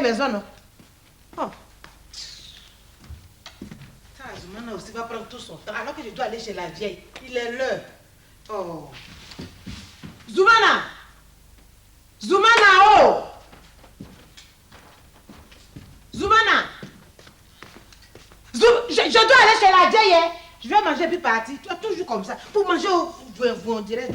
Maison, non? Oh. Ça, Zoumana aussi va prendre tout son temps. Alors que je dois aller chez la vieille. Il est l'heure. Oh. Zoumana! Zoumana, oh! Zoumana! Je dois aller chez la vieille, hein? Je vais manger puis partir. Tu es toujours comme ça. Pour manger, vous on dirait...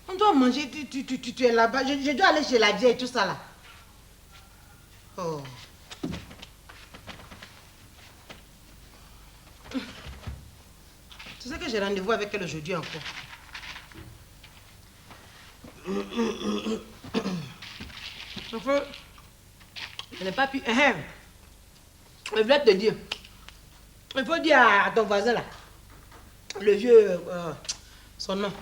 On doit manger, tu es là-bas. Je dois aller chez la vieille, tout ça là. Oh. Tu sais que j'ai rendez-vous avec elle aujourd'hui encore. Enfin, je n'ai pas pu... Je voulais te dire. Il faut dire à ton voisin là. Le vieux... son nom.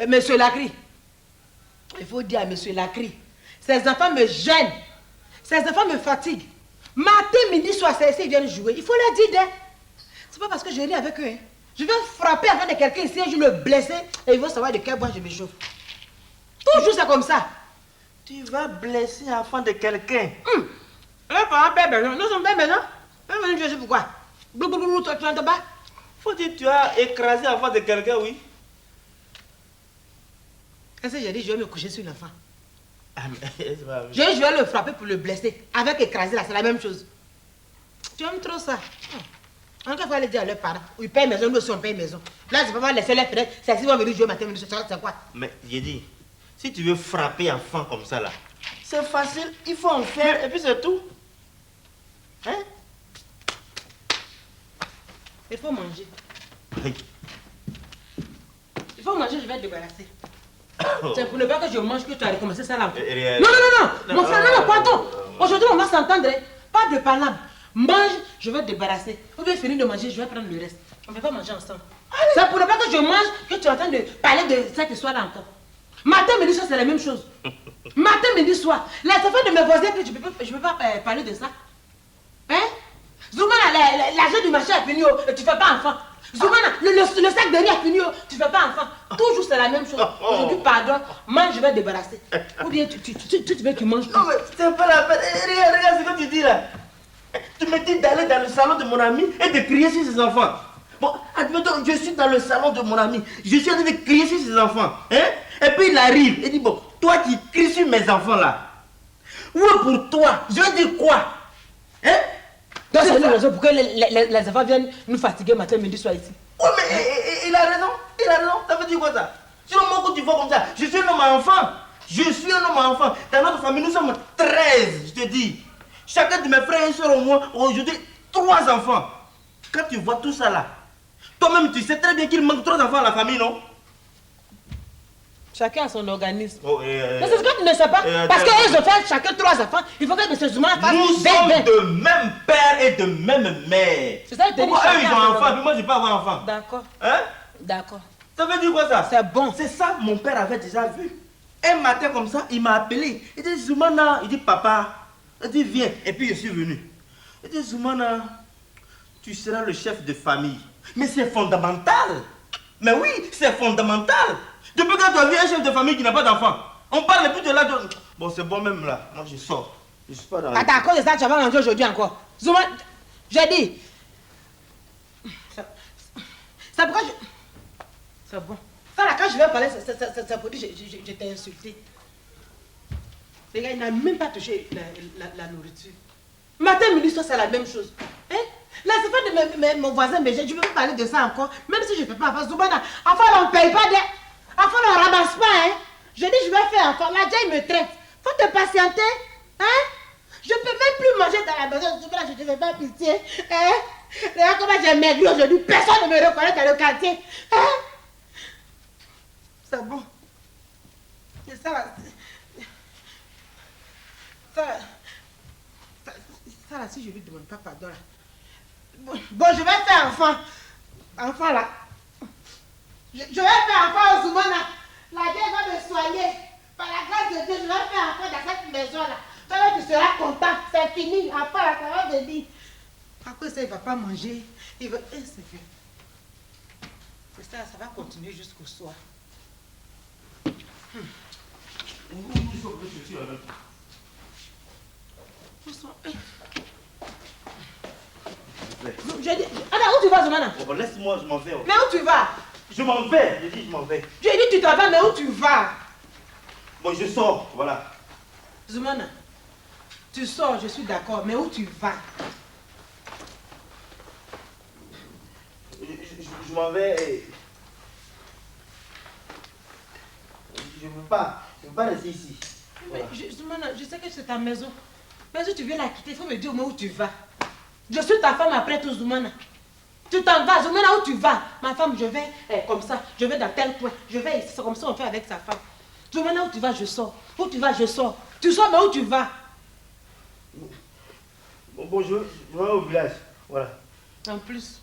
Monsieur Lacry. Il faut dire à Monsieur Lacry. Ces enfants me gênent. Ces enfants me fatiguent. Matin, midi, soir, ils viennent jouer. Il faut leur dire. C'est pas parce que je ris avec eux. Hein. Je vais frapper avant de quelqu'un ici, je vais le blesser et ils vont savoir de quel bois je me chauffe. Toujours c'est comme ça. Tu vas blesser l'enfant de quelqu'un. Les parents père besoin. Nous sommes père besoin. Père besoin, je sais pourquoi. Blou, tu n'entends pas? Faut dire que tu as écrasé l'enfant de quelqu'un, oui. Qu'est-ce que j'ai dit? Je vais me coucher sur l'enfant. Je vais le frapper pour le blesser. Avec écraser là, c'est la même chose. Tu aimes trop ça. En cas, il faut aller dire à leurs parents. Ils payent maison, nous aussi on paye maison. Là, je ne peux pas laisser les fenêtres. C'est si vont venir jouer matin, c'est quoi? Mais j'ai dit, si tu veux frapper un enfant comme ça là, c'est facile, il faut en faire et puis c'est tout. Hein? Il faut manger. Il faut manger, je vais te débarrasser. C'est pour ne pas que je mange que tu as recommencé ça là. Non, mon frère, non, pardon. Aujourd'hui, on va s'entendre. Pas de palabre. Mange, je vais te débarrasser. Vous pouvez finir de manger, je vais prendre le reste. On ne peut pas manger ensemble. C'est pour ne pas que je mange que tu es en train de parler de cette histoire-là encore. Matin, midi, soir, c'est la même chose. Matin, midi, soir. Les enfants de mes voisins, je ne peux pas parler de ça. Hein? Zoumana, l'argent du marché est fini, tu ne fais pas enfant. Zoumana, le sac de riz est fini, tu ne fais pas enfant. Toujours c'est la même chose. Aujourd'hui, pardon, mange, je vais te débarrasser. Ou bien tu veux que tu manges tout. Non, mais c'est pas la peine. Regarde ce que tu dis là. Tu me dis d'aller dans le salon de mon ami et de crier sur ses enfants. Bon, admettons, je suis dans le salon de mon ami. Je suis en train de crier sur ses enfants. Hein? Et puis il arrive et dit, bon, toi qui cries sur mes enfants là. Où est pour toi? Je vais dire quoi? Hein? Donc c'est une raison pour que les enfants viennent nous fatiguer matin, midi, soir ici. Oui, mais il a raison. Il a raison. Ça veut dire quoi ça? Sinon, moi, quand tu vois comme ça, je suis un homme à enfant. Je suis un homme à enfant. Dans notre famille, nous sommes 13, je te dis. Chacun de mes frères et soeurs au moins, aujourd'hui, 3 enfants. Quand tu vois tout ça là, toi-même, tu sais très bien qu'il manque 3 enfants à la famille, non? Chacun a son organisme. Oh, mais c'est ce que tu ne sais pas. Parce qu'ils ont fait chacun 3 enfants. Il faut que M. Zoumana fasse nous sommes de même père et de même mère. C'est ça que pourquoi eux, ils ont un enfant, puis moi, je n'ai pas avoir enfant? D'accord. Hein? D'accord. Ça veut dire quoi ça? C'est bon. C'est ça, mon père avait déjà vu. Un matin comme ça, il m'a appelé. Il dit, Zoumana, il dit, papa. Il dit, viens. Et puis, je suis venu. Il dit, Zoumana, tu seras le chef de famille. Mais c'est fondamental. Mais oui, c'est fondamental. Depuis quand tu as vu un chef de famille qui n'a pas d'enfant? On parle plus de là. Bon, c'est bon même là. Moi, je sors. Je suis pas dans la... Attends, à cause de ça, tu vas manger aujourd'hui encore. Zoumana, j'ai dit. C'est pourquoi je... C'est bon. Ça là, quand je vais parler, c'est pour dire que je t'ai insulté. Les gars, il n'a même pas touché la nourriture. Matin, midi, soir, c'est la même chose. Hein? Les enfants de mon voisin, mais je ne veux pas parler de ça encore. Même si je ne fais pas enfant. Zoumana, enfant, on ne paye pas des... Enfant, on ne ramasse pas, hein. Je dis, je vais faire enfant. Là, déjà, il me traite. Faut te patienter. Hein? Je ne peux même plus manger dans la maison. Zoumana, je ne te fais pas pitié. Hein? Regarde comment j'ai maigri aujourd'hui. Personne ne me reconnaît dans le quartier. Hein? ça là, si je lui demande pas pardon là. Bon, je vais faire enfant. Enfant là. Je vais faire enfant au Zoumana. La vieille va me soigner. Par la grâce de Dieu, je vais faire enfant dans cette maison là. Toi, tu seras content. C'est fini. Enfant là, ça va venir. À quoi ça, il ne va pas manger. Il va... Eh, c'est bien. C'est ça, ça va continuer jusqu'au soir. J'ai dit... Attends, où tu vas, Zoumana? Bon, laisse-moi, je m'en vais. Mais où tu vas? Je m'en vais, j'ai dit je m'en vais. J'ai dit tu t'en vas, mais où tu vas? Bon, je sors, voilà. Zoumana, tu sors, je suis d'accord, mais où tu vas? Je m'en vais et... Je ne veux pas rester ici. Voilà. Zoumana, je sais que c'est ta maison. Mais si tu veux la quitter, il faut me dire au moins où tu vas. Je suis ta femme après tout, Zoumana. Tu t'en vas, Zoumana, où tu vas? Ma femme, je vais comme ça, je vais dans tel coin, je vais ici, c'est comme ça on fait avec sa femme. Zoumana, où tu vas, je sors. Où tu vas, je sors. Tu sors, mais où tu vas? Bon, je vais au village, voilà. En plus,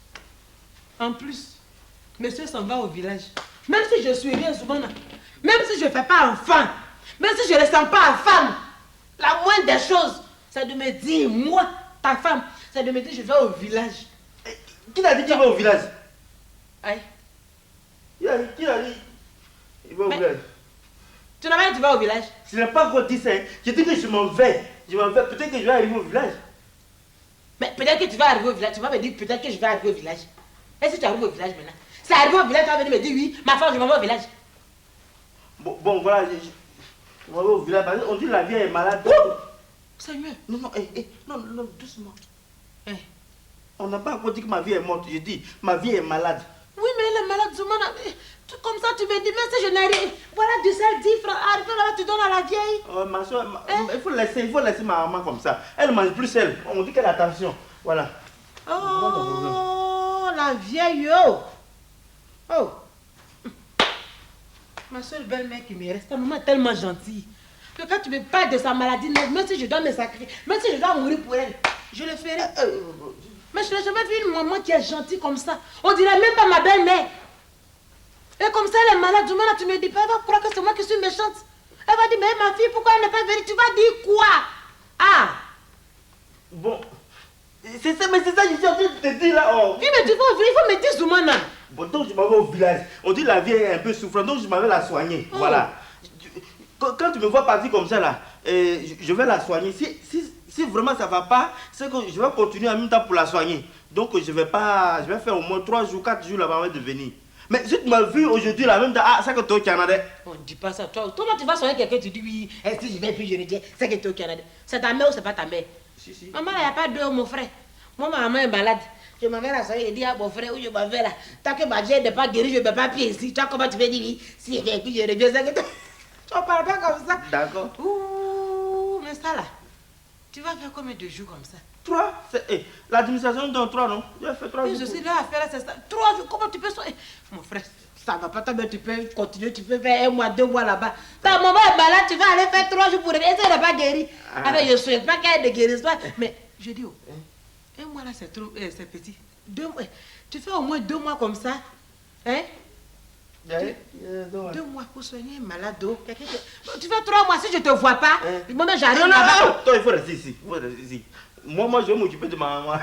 monsieur s'en va au village. Même si je suis rien, Zoumana, même si je ne fais pas enfant, même si je ne sens pas femme, la moindre des choses, c'est de me dire, moi, ta femme, c'est de me dire, je vais au village. Qui t'a dit qu'il va au village? Aïe. Qui a dit il va au village? Tu n'as pas dit que tu vas au village? Je n'ai pas encore dit ça. J'ai dit que je m'en vais. Peut-être que je vais arriver au village. Mais peut-être que tu vas arriver au village. Tu vas me dire peut-être que je vais arriver au village. Et si tu arrives au village maintenant? C'est arrivé au village, tu vas venir me dire oui, ma femme, je m'en vais au village. Bon voilà, je m'en vais au village. On dit que la vieille est malade. Seigneur. Non, doucement. On n'a pas encore dit que ma vie est morte. J'ai dit, ma vie est malade. Oui, mais elle est malade, Zoumana. Comme ça, tu me dis, mais si je n'ai rien. Voilà du sel 10 francs. Arrive là-bas, tu donnes à la vieille. Oh, ma soeur, il faut laisser ma maman comme ça. Elle ne mange plus elle. On dit qu'elle a attention. Voilà. Oh, la vieille, oh. Ma seule belle-mère qui me reste, ta maman est tellement gentille. Que quand tu me parles de sa maladie, même si je dois me sacrifier, même si je dois mourir pour elle, je le ferai. Mais je n'ai jamais vu une maman qui est gentille comme ça. On dirait même pas ma belle-mère. Et comme ça, elle est malade, du moment tu me dis pas, elle va croire que c'est moi qui suis méchante. Elle va dire, mais ma fille, pourquoi elle n'est pas venue? Tu vas dire quoi? Ah! Bon, c'est ça, mais c'est ça que je suis en train de te dire là. Oh. Oui, mais tu vas au village, il faut me dire Zoumana. Bon, donc je m'en vais au village. On dit la vieille est un peu souffrante, donc je m'en vais la soigner. Oh. Voilà. Quand tu me vois partir comme ça là, je vais la soigner. Si vraiment ça ne va pas, c'est que je vais continuer en même temps pour la soigner. Donc je vais faire au moins 3 jours, 4 jours là avant de venir. Mais si tu m'as vu aujourd'hui là, même c'est que tu es au Canada. On ne dit pas ça. Toi, tu vas soigner quelqu'un, tu dis oui, si je vais puis je le dis, c'est que tu es au Canada. C'est ta mère ou c'est pas ta mère? Si. Maman, il n'y a pas deux, mon frère. Moi, ma maman est malade. Je m'en vais la soigner, je dis à mon frère où je m'en vais là. Tant que ma vieille n'est pas guérie, je ne vais pas pied ici. Tu vois comment tu veux dire oui? Si je vais puis je reviens, c'est que tu ne parles pas comme ça. D'accord. Ouh, mais ça là, tu vas faire combien de jours comme ça? 3. L'administration donne 3, non? Je vais faire 3 jours. Je suis là à faire c'est ça. 3 jours, comment tu peux soigner? Mon frère, ça va pas, mais tu peux continuer, tu peux faire 1 mois, 2 mois là-bas. Ta maman est malade, tu vas aller faire 3 jours pour revenir. Et ça n'est pas guéri. Avec, je ne souhaite pas qu'elle ne guérisse pas. Mais je dis, 1 mois là, c'est trop, c'est petit. 2 mois, tu fais au moins 2 mois comme ça. Hein? 2 mois pour soigner un malade. Tu fais 3 mois, si je ne te vois pas, moi j'arrive là-bas. Toi, il faut rester ici. Moi, je vais m'occuper de ma maman.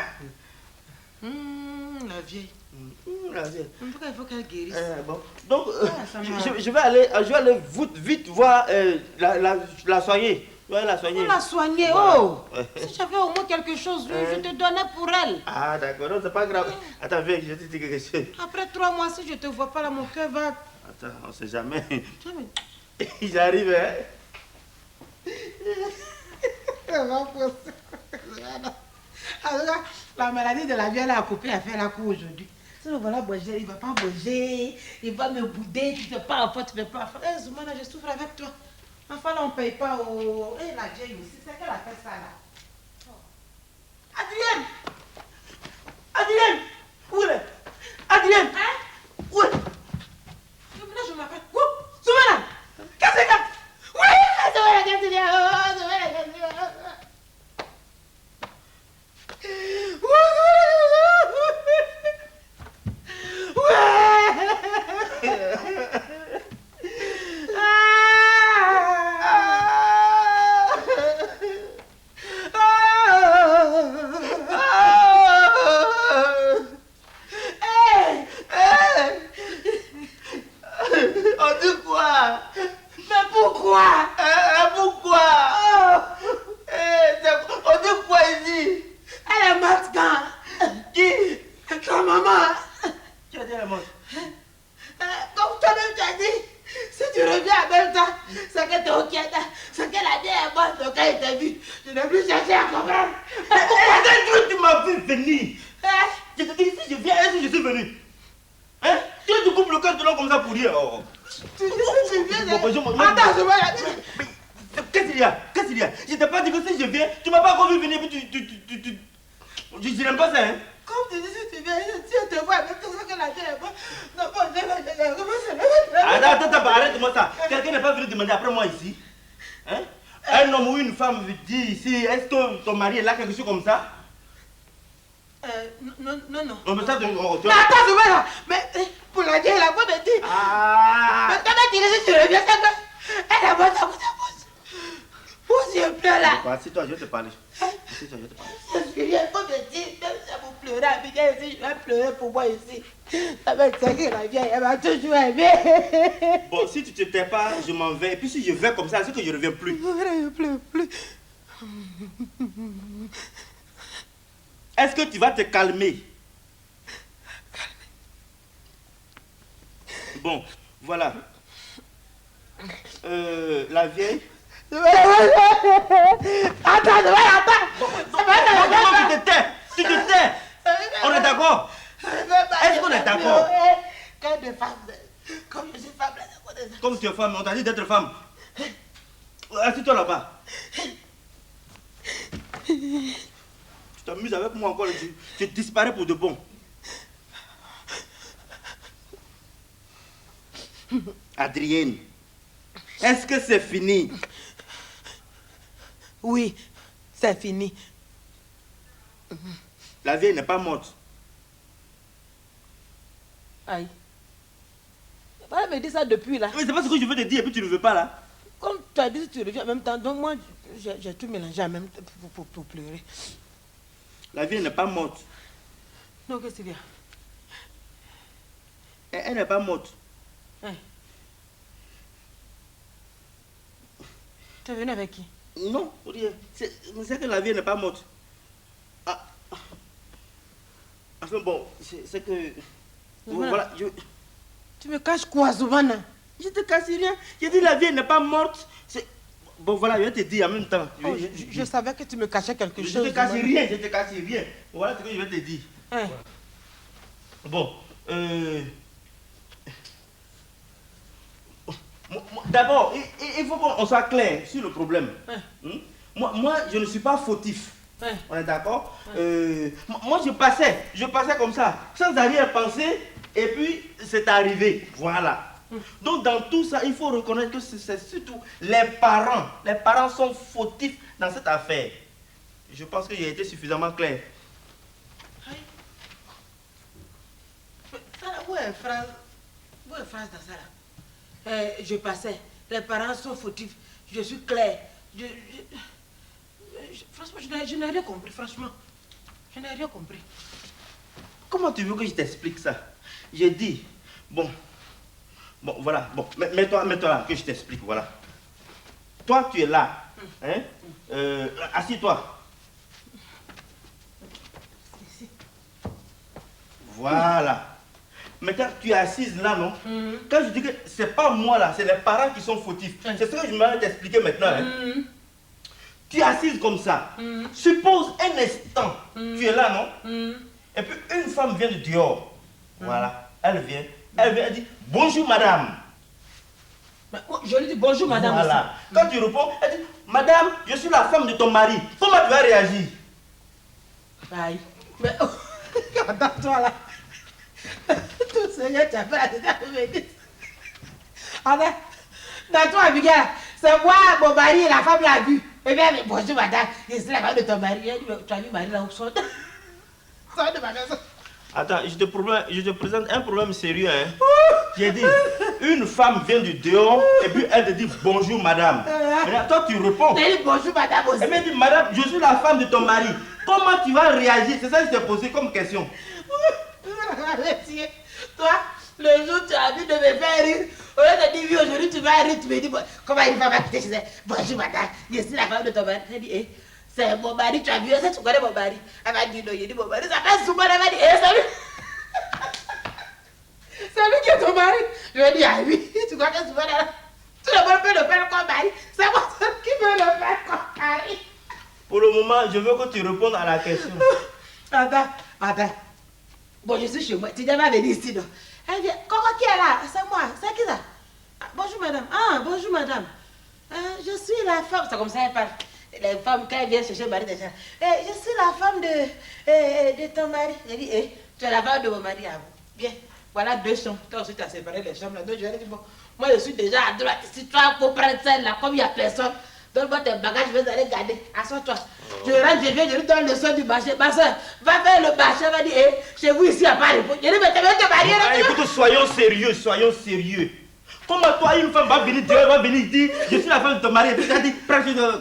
La vieille. La vieille. Il faut qu'elle guérisse. Bon. Donc, je vais aller vite voir la soigner. Je vais la soigner. Pour la soigner, oh! Si j'avais au moins quelque chose, je te donnais pour elle. Ah, d'accord, non, c'est pas grave. Attends, viens, je te dis quelque chose. Après 3 mois, si je te vois pas là, mon cœur va... Attends, on sait jamais. J'arrive, hein? La maladie de la vie, elle a coupé à faire la cour aujourd'hui. Sinon, voilà, bouger, il va pas bouger, il va me bouder, tu ne fais pas enfant, tu ne fais pas enfant. Eh, Zoumana, je souffre avec toi. Enfin, là, on ne paye pas au... Eh, la vieille aussi, c'est qu'elle a fait ça, là. Oh. Adrienne! Où est-elle? Adrienne! Hein? Où est-elle? Je m'appelle. Où? Zoumana! Qu'est-ce que c'est? Où Pourquoi? Pourquoi? On dit quoi ici? Elle est morte quand? Qui? Ta maman. Qui a dit elle est morte? Comme toi-même tu as dit, si tu reviens en même temps, c'est que tu es ok. Ce qu'elle a dit est morte, donc quand il t'a vu, je n'ai plus cherché à comprendre. Pourquoi tu m'as vu venir? Je te dis, si je viens, est-ce que je suis venu? Hein? Tu coupes le cœur de l'homme comme ça pour dire. Tu viens. Attends, je vais la dire. Qu'est-ce qu'il y a? Qu'est-ce qu'il y a? Je t'ai pas dit que si je viens, tu m'as pas encore vu venir, puis je n'aime pas ça, hein? Comme tu dis, si tu viens, si on te voit avec tout ça que la vie est bonne, non, bon, je Attends, arrête-moi ça. Quelqu'un n'est pas venu demander après moi ici. Hein? Un homme ou une femme dit ici, est-ce que ton mari est là, quelque chose comme ça? Non. Non, mais ça, mais attends, je vais là. Mais pour la dire, la voix me dit. Mais quand tu dis, si tu reviens, c'est que elle est morte à bout de bouche. Où je pleure là? Assieds-toi, je vais te parler. Assieds-toi, je vais te parler. Je suis rien, comme je dis, même si vous pleurez, Abigail ici, je vais pleurer pour moi ici. Ça va être ça que la vieille, elle m'a toujours aimé. Bon, si tu te tais pas, je m'en vais. Et puis si je vais comme ça, c'est que je ne reviens plus. Je pleure plus. Est-ce que tu vas te calmer? Bon, voilà. La vieille. Attends. Tu te tais. On est d'accord? Est-ce qu'on est d'accord? Comme je suis femme, Comme tu es femme, on t'a dit d'être femme. Assieds-toi là-bas. Tu t'amuses avec moi encore, tu disparais pour de bon. Adrienne, est-ce que c'est fini? Oui, c'est fini. La vieille n'est pas morte. Aïe. Elle me dit ça depuis là. Mais c'est pas ce que je veux te dire et puis tu ne veux pas là. Comme tu as dit, si tu reviens en même temps, donc moi, j'ai tout mélangé en même temps pour pleurer. La vieille n'est pas morte. Non, qu'est-ce qu'il y a? Elle n'est pas morte. Hein? Tu es venu avec qui? Non, rien. C'est que la vieille n'est pas morte. Ah. Enfin bon, c'est que... Voilà, Tu me caches quoi, Zoubana? Je te cache rien. Je dis la vieille n'est pas morte. Bon voilà, je vais te dire en même temps. Je savais que tu me cachais quelque chose. Je te cache rien, je te cache rien. Voilà ce que je vais te dire. Hein? Bon, d'abord, il faut qu'on soit clair sur le problème. Hein? Moi, je ne suis pas fautif. Hein? On est d'accord? Moi, je passais comme ça, sans arrière-pensée, et puis c'est arrivé. Voilà. Donc, dans tout ça, il faut reconnaître que c'est surtout les parents. Les parents sont fautifs dans cette affaire. Je pense que j'ai été suffisamment clair. Où est phrase dans ça là? Je passais. Les parents sont fautifs. Je suis clair. Franchement, je n'ai rien compris, franchement. Je n'ai rien compris. Comment tu veux que je t'explique ça? J'ai dit, bon, voilà, bon, mets-toi là, que je t'explique, voilà. Toi, tu es là, hein? Assieds-toi. Voilà. Maintenant, tu es assise là, non? Quand je dis que c'est pas moi là, c'est les parents qui sont fautifs. C'est ce que je vais t'expliquer maintenant. Hein? Tu es assise comme ça. Suppose un instant, tu es là, non? Et puis une femme vient de dehors. Voilà. Elle vient, elle dit bonjour madame. Je lui dis bonjour madame. Voilà. Quand tu réponds, elle dit madame, je suis la femme de ton mari. Comment tu vas réagir? Aïe. Mais attends-toi là. Tout ce que tu as fait là, dans toi, Abigail, c'est moi, mon mari et la femme l'a vu. Et bien, bonjour madame, je suis la femme de ton mari. Tu as vu Marie là où sort de ma maison. Attends, je te présente un problème sérieux. Hein. J'ai dit, une femme vient du dehors et puis elle te dit bonjour madame. Maintenant, toi tu réponds. Elle dit bonjour madame aussi. Elle me dit madame, je suis la femme de ton mari. Comment tu vas réagir? C'est ça que je t'ai posé comme question. Toi, le jour où tu as envie de me faire rire, au lieu de dit, oui, aujourd'hui tu vas à Rue, tu me dis, bon, comment une femme va quitter chez elle? Bonjour madame, je suis la femme de ton mari. Elle dit, eh, c'est mon mari, tu as vu, est-ce que tu connais mon mari? Elle m'a dit, non, il dit, mon mari s'appelle Soumana. Elle m'a dit, eh, salut. C'est lui qui est ton mari. Je lui ai dit, ah oui, tu crois que Soumana, tu ne peux pas le faire comme mari. C'est moi qui veux le faire comme mari. Pour le moment, je veux que tu répondes à la question. Attends. Bon, je suis chez moi. Tu devais venir ici, non? Elle dit, Coco qui est là? C'est moi. C'est qui ça? Ah, bonjour, madame. Ah, bonjour, madame. Je suis la femme. C'est comme ça qu'elle parle. Les femmes, quand elles viennent chercher le mari déjà. Je suis la femme de ton mari. Elle dit, tu es la femme de mon mari. Ah, bien. Voilà 2 chambres. Toi aussi, tu as séparé les chambres. Donc, je lui ai dit, bon, moi, je suis déjà à droite. Si toi, pour prendre celle-là, comme il n'y a personne, donne-moi tes bagages, je vais aller garder. Assois-toi. Je rentre, je viens, je lui donne le son du marché. Ma soeur, va faire le marché. Elle va dire, chez vous ici, il n'y a pas de réponse. Je dis, mais tu veux te marier là? Écoute, soyons sérieux. Comment toi, une femme va venir dire, je suis la femme de ton mari. Et puis tu as dit,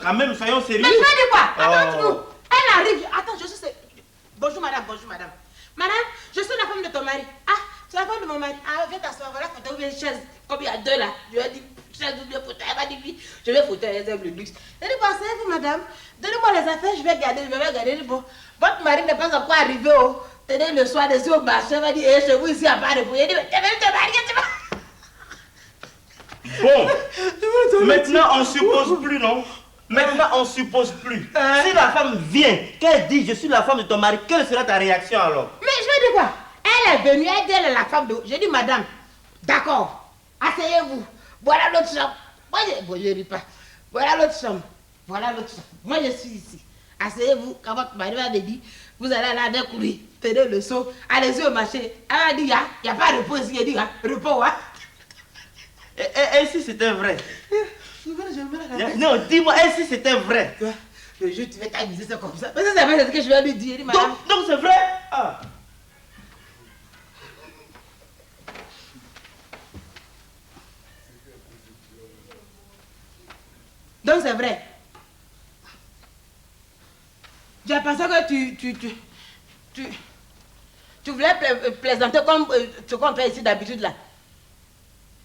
quand même, soyons sérieux. Mais tu vas dire quoi? Attends-nous. Elle arrive. Attends, je suis... Bonjour madame. Madame, je suis la femme de ton mari. Ah, tu es la femme de mon mari. Ah, viens t'asseoir, voilà, faut trouver une chaise. Comme il y a 2 là. Je lui ai dit, chaise ou bien fauteuil. Elle m'a dit, oui, je vais fauteuil, elle aime le luxe. Elle dit, pensez-vous madame, donnez-moi les affaires, je vais garder. Bon, votre mari n'est pas encore arrivé. Oh. Tenez le soir dessus au marché. Elle m'a dit, chez vous ici, il n'y a pas de bouillon. Elle dit, mais tu es venu te marier, tu vas... Bon, maintenant on suppose plus, non? Maintenant on suppose plus. Si la femme vient, qu'elle dit je suis la femme de ton mari, quelle sera ta réaction alors? Mais je vais dire quoi? Elle est venue, elle dit elle est la femme de... J'ai dit madame, d'accord, asseyez-vous. Voilà l'autre chambre. Moi je ris pas. Voilà l'autre chambre. Moi je suis ici. Asseyez-vous, quand votre mari va me dire, vous allez aller avec lui, tenez le seau, allez-y au marché. Elle va dire, il n'y a pas de repos ici. Elle dit, repos, hein? Et si c'était vrai? Non, dis-moi, et si c'était vrai? Le jour tu vas t'amuser, c'est comme ça. Mais c'est vrai, c'est ce que je vais lui dire, madame. Donc c'est vrai? Ah. Donc c'est vrai. J'ai pensé que tu voulais plaisanter comme ce qu'on fait ici d'habitude là.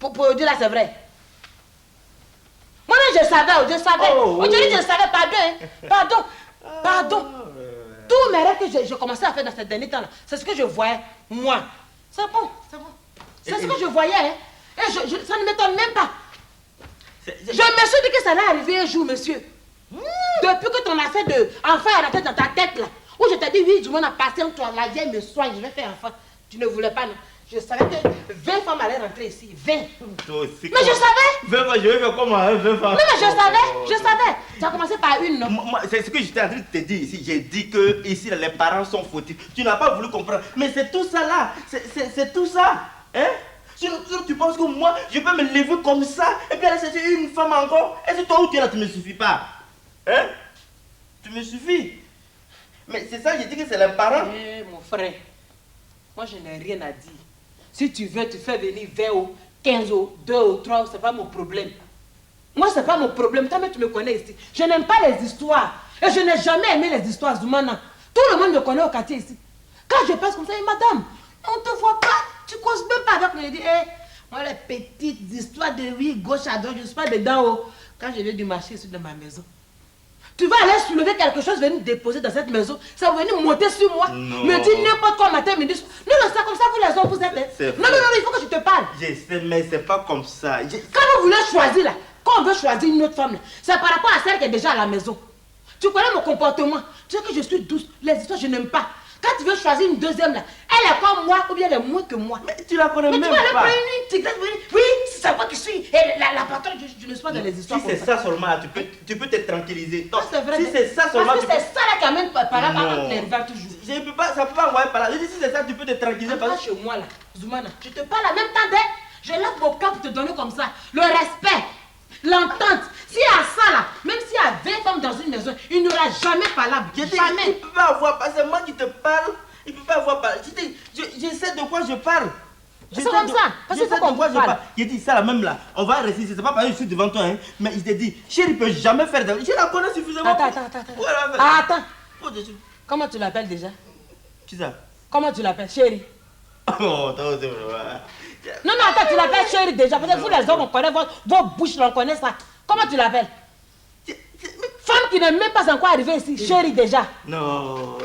Pour dire là, c'est vrai. Moi, je savais. Aujourd'hui, je savais. Pardon. Tous mes rêves que je commençais à faire dans ces derniers temps là, c'est ce que je voyais, moi. C'est bon. C'est ce que je voyais. Hein. Et ça ne m'étonne même pas. Je me suis dit que ça allait arriver un jour, monsieur. Depuis que ton affaire d'enfant est rentrée dans ta tête là, où je t'ai dit, oui, du monde a passé en toi, la vieille me soigne, je vais faire enfant. Tu ne voulais pas, non. Je savais que 20 femmes allaient rentrer ici. 20. Mais je savais. 20 femmes, je vais faire comment, 20 femmes? Non, mais je savais. Tu as commencé par une, non? C'est ce que j'étais en train de te dire ici. J'ai dit que ici, les parents sont fautifs. Tu n'as pas voulu comprendre. Mais c'est tout ça là. C'est tout ça. Hein? Tu penses que moi, je peux me lever comme ça et puis aller chercher une femme encore? Et c'est toi où tu es là, tu ne me suffis pas. Hein? Tu me suffis. Mais c'est ça, j'ai dit que c'est les parents. Mon frère, moi je n'ai rien à dire. Si tu veux, tu fais venir 20 ou 15 ou 2 ou 3, c'est pas mon problème. Moi, c'est pas mon problème. Toi, mais tu me connais ici. Je n'aime pas les histoires. Et je n'ai jamais aimé les histoires, Zoumana. Tout le monde me connaît au quartier ici. Quand je passe comme ça, madame, on ne te voit pas. Tu causes même pas avec moi. Je dis, moi, les petites histoires de oui, gauche à droite, je ne suis pas dedans. Oh. Quand je viens du marché ici de ma maison, tu vas aller soulever quelque chose, venir déposer dans cette maison, ça va venir monter sur moi, me dire n'importe quoi matin, midi. Non, c'est comme ça, vous les hommes, vous êtes. Non, il faut que je te parle. Je sais, mais c'est pas comme ça. Quand vous voulez choisir là, quand on veut choisir une autre femme là, c'est par rapport à celle qui est déjà à la maison. Tu connais mon comportement, tu sais que je suis douce, les histoires je n'aime pas. Quand tu veux choisir une deuxième là, elle est comme moi ou bien elle est moins que moi. Mais tu la connais même pas. Mais tu vas aller prendre une tigresse, oui, c'est moi qui suis. Et la patronne, je ne suis pas dans les histoires. Si c'est ça seulement, tu peux te tranquilliser. Non, c'est vrai. Si c'est ça seulement. Parce que c'est ça là qui amène par là, par les rivales toujours. Ça peut pas envoyer par là. Je dis si c'est ça, tu peux te tranquilliser. Pas chez moi là, Zoumana. Je te parle en même temps je lève mon cap pour te donner comme ça. Le respect, l'entente. S'il y a ça là, même s'il y a 20 femmes dans une maison, il n'y aura jamais parlable. Jamais. Il ne peut pas avoir, parce que c'est moi qui te parle. Il ne peut pas avoir parlé. Je sais de quoi je parle. C'est comme ça. Parce qu'il faut qu'on parle. J'ai dit ça là même là. On va résister. C'est pas parce que je suis devant toi. Hein, mais il te dit, chérie, il ne peut jamais faire de... Je la connais suffisamment. Attends. Comment tu l'appelles déjà? Qui ça? Comment tu l'appelles, chérie? Oh, Non, non, attends, tu l'appelles chérie déjà. Parce que vous les hommes, on connaît vos bouches, on connaît ça. Comment tu l'appelles? Femme qui n'est même pas encore arrivée ici, chérie déjà. Non,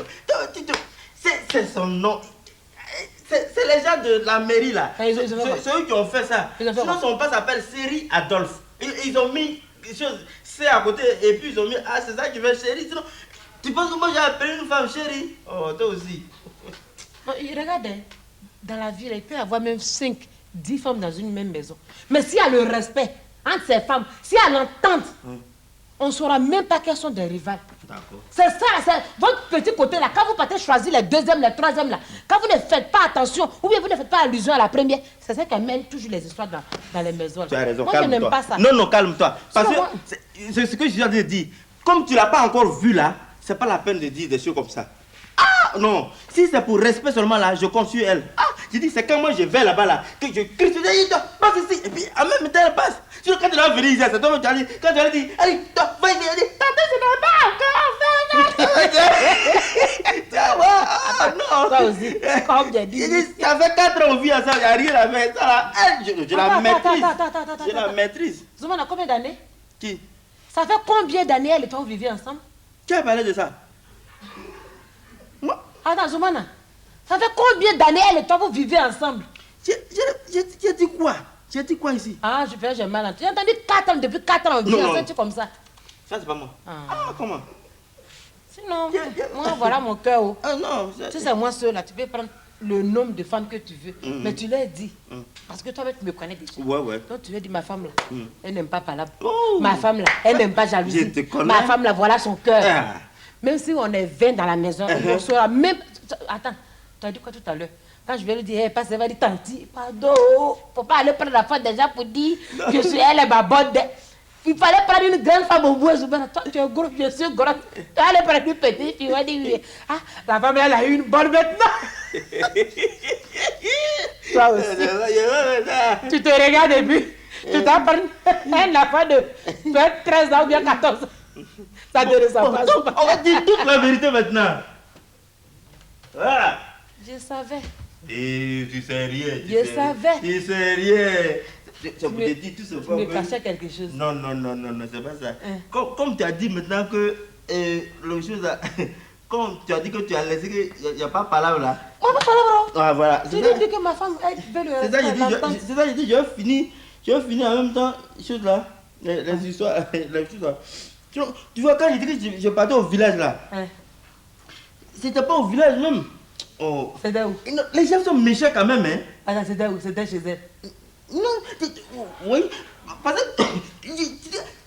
c'est son nom. C'est les gens de la mairie là. C'est eux qui ont fait ça. Sinon son père s'appelle Série Adolphe. Ils ont mis quelque chose C à côté et puis ils ont mis ah c'est ça qui fait chérie. Sinon, tu penses que moi j'ai appelé une femme chérie? Oh, toi aussi. Regarde, dans la ville, il peut y avoir même 5, 10 femmes dans une même maison. Mais s'il y a le respect entre ces femmes, s'il y a l'entente, on ne saura même pas qu'elles sont des rivales. C'est ça, c'est votre petit côté là. Quand vous partez choisir les deuxièmes, les troisièmes là, quand vous ne faites pas attention, ou bien vous ne faites pas allusion à la première, c'est ça qui amène toujours les histoires dans les maisons. Là. Tu as raison, moi je n'aime pas ça. Non, non, calme-toi. Parce que c'est ce que je viens de dire. Comme tu ne l'as pas encore vu là, c'est pas la peine de dire des choses comme ça. Ah non, si c'est pour respect seulement là, je compte sur elle. Ah, je dis c'est quand moi je vais là-bas là, que je crie, je dis, passe ici, et puis en même temps elle passe. Sinon quand tu vas venir ici, c'est toi qui as dit, quand tu as dit, allez, toi, va ici, elle dit, tata, je n'ai pas encore fait. Ah non. Ça aussi, comme j'ai dit. Ça fait 4 ans qu'on vit ensemble, il n'y a rien à faire. Ça là, elle, je la maîtrise. Je la maîtrise. Zoumana, combien d'années? Qui? Ça fait combien d'années elle et toi vous vivez ensemble? Qui a parlé de ça? Moi? Attends, Zoumana, ça fait combien d'années elle et toi vous vivez ensemble? J'ai dit quoi? J'ai dit quoi ici? Ah, j'ai mal entendu. J'ai entendu 4 ans, depuis 4 ans on vit ensemble, comme ça. Ça, c'est pas moi. Ah, comment? Sinon, moi, voilà mon cœur. Oh. Ah non. Tu sais, moi seul là, tu peux prendre le nombre de femmes que tu veux. Mais tu leur dis. Parce que toi, tu me connais déjà. Ouais. Donc tu lui dis, ma femme là, elle n'aime pas parler. Ma femme là, elle n'aime pas jalousie. Je te connais. Ma femme là, voilà son cœur. Ah. Même si on est 20 dans la maison, on sera même. Attends, tu as dit quoi tout à l'heure? Quand je vais lui dire, hey, passe, elle va dire, tanti, pardon, faut pas aller prendre la femme déjà pour dire, je suis elle est ma bonne. Il fallait prendre une grande femme au bout. Toi, tu es gros, je suis gros. Tu allais prendre une petite, tu vas dire, oui. Ah, la femme, elle a eu une bonne maintenant. Toi aussi. Tu te regardes et puis, tu t'en prends un enfant de 13 ans ou bien 14 ans. Ça ne ressemble pas. On va dire toute la vérité maintenant. Voilà. Je savais. Et tu sais rien. Je savais. Tu sais rien. Je vous ai dit tout ce fois. Tu me cachais quelque chose. Non, c'est pas ça. Comme tu as dit maintenant que le chose là, comme tu as dit que tu as laissé qu'il n'y a pas de palabre là. Oh, pas de palabre. Ah, voilà. Tu dis que ma femme, elle veut le. C'est ça, j'ai dit, je vais finir en même temps, choses là, les histoires, les choses là. Tu vois, quand j'ai dit que je partais au village là, c'était pas au village même. Oh. C'était où? Les gens sont méchants quand même, hein. Attends, c'était où? C'était chez elle. Non, oui, parce que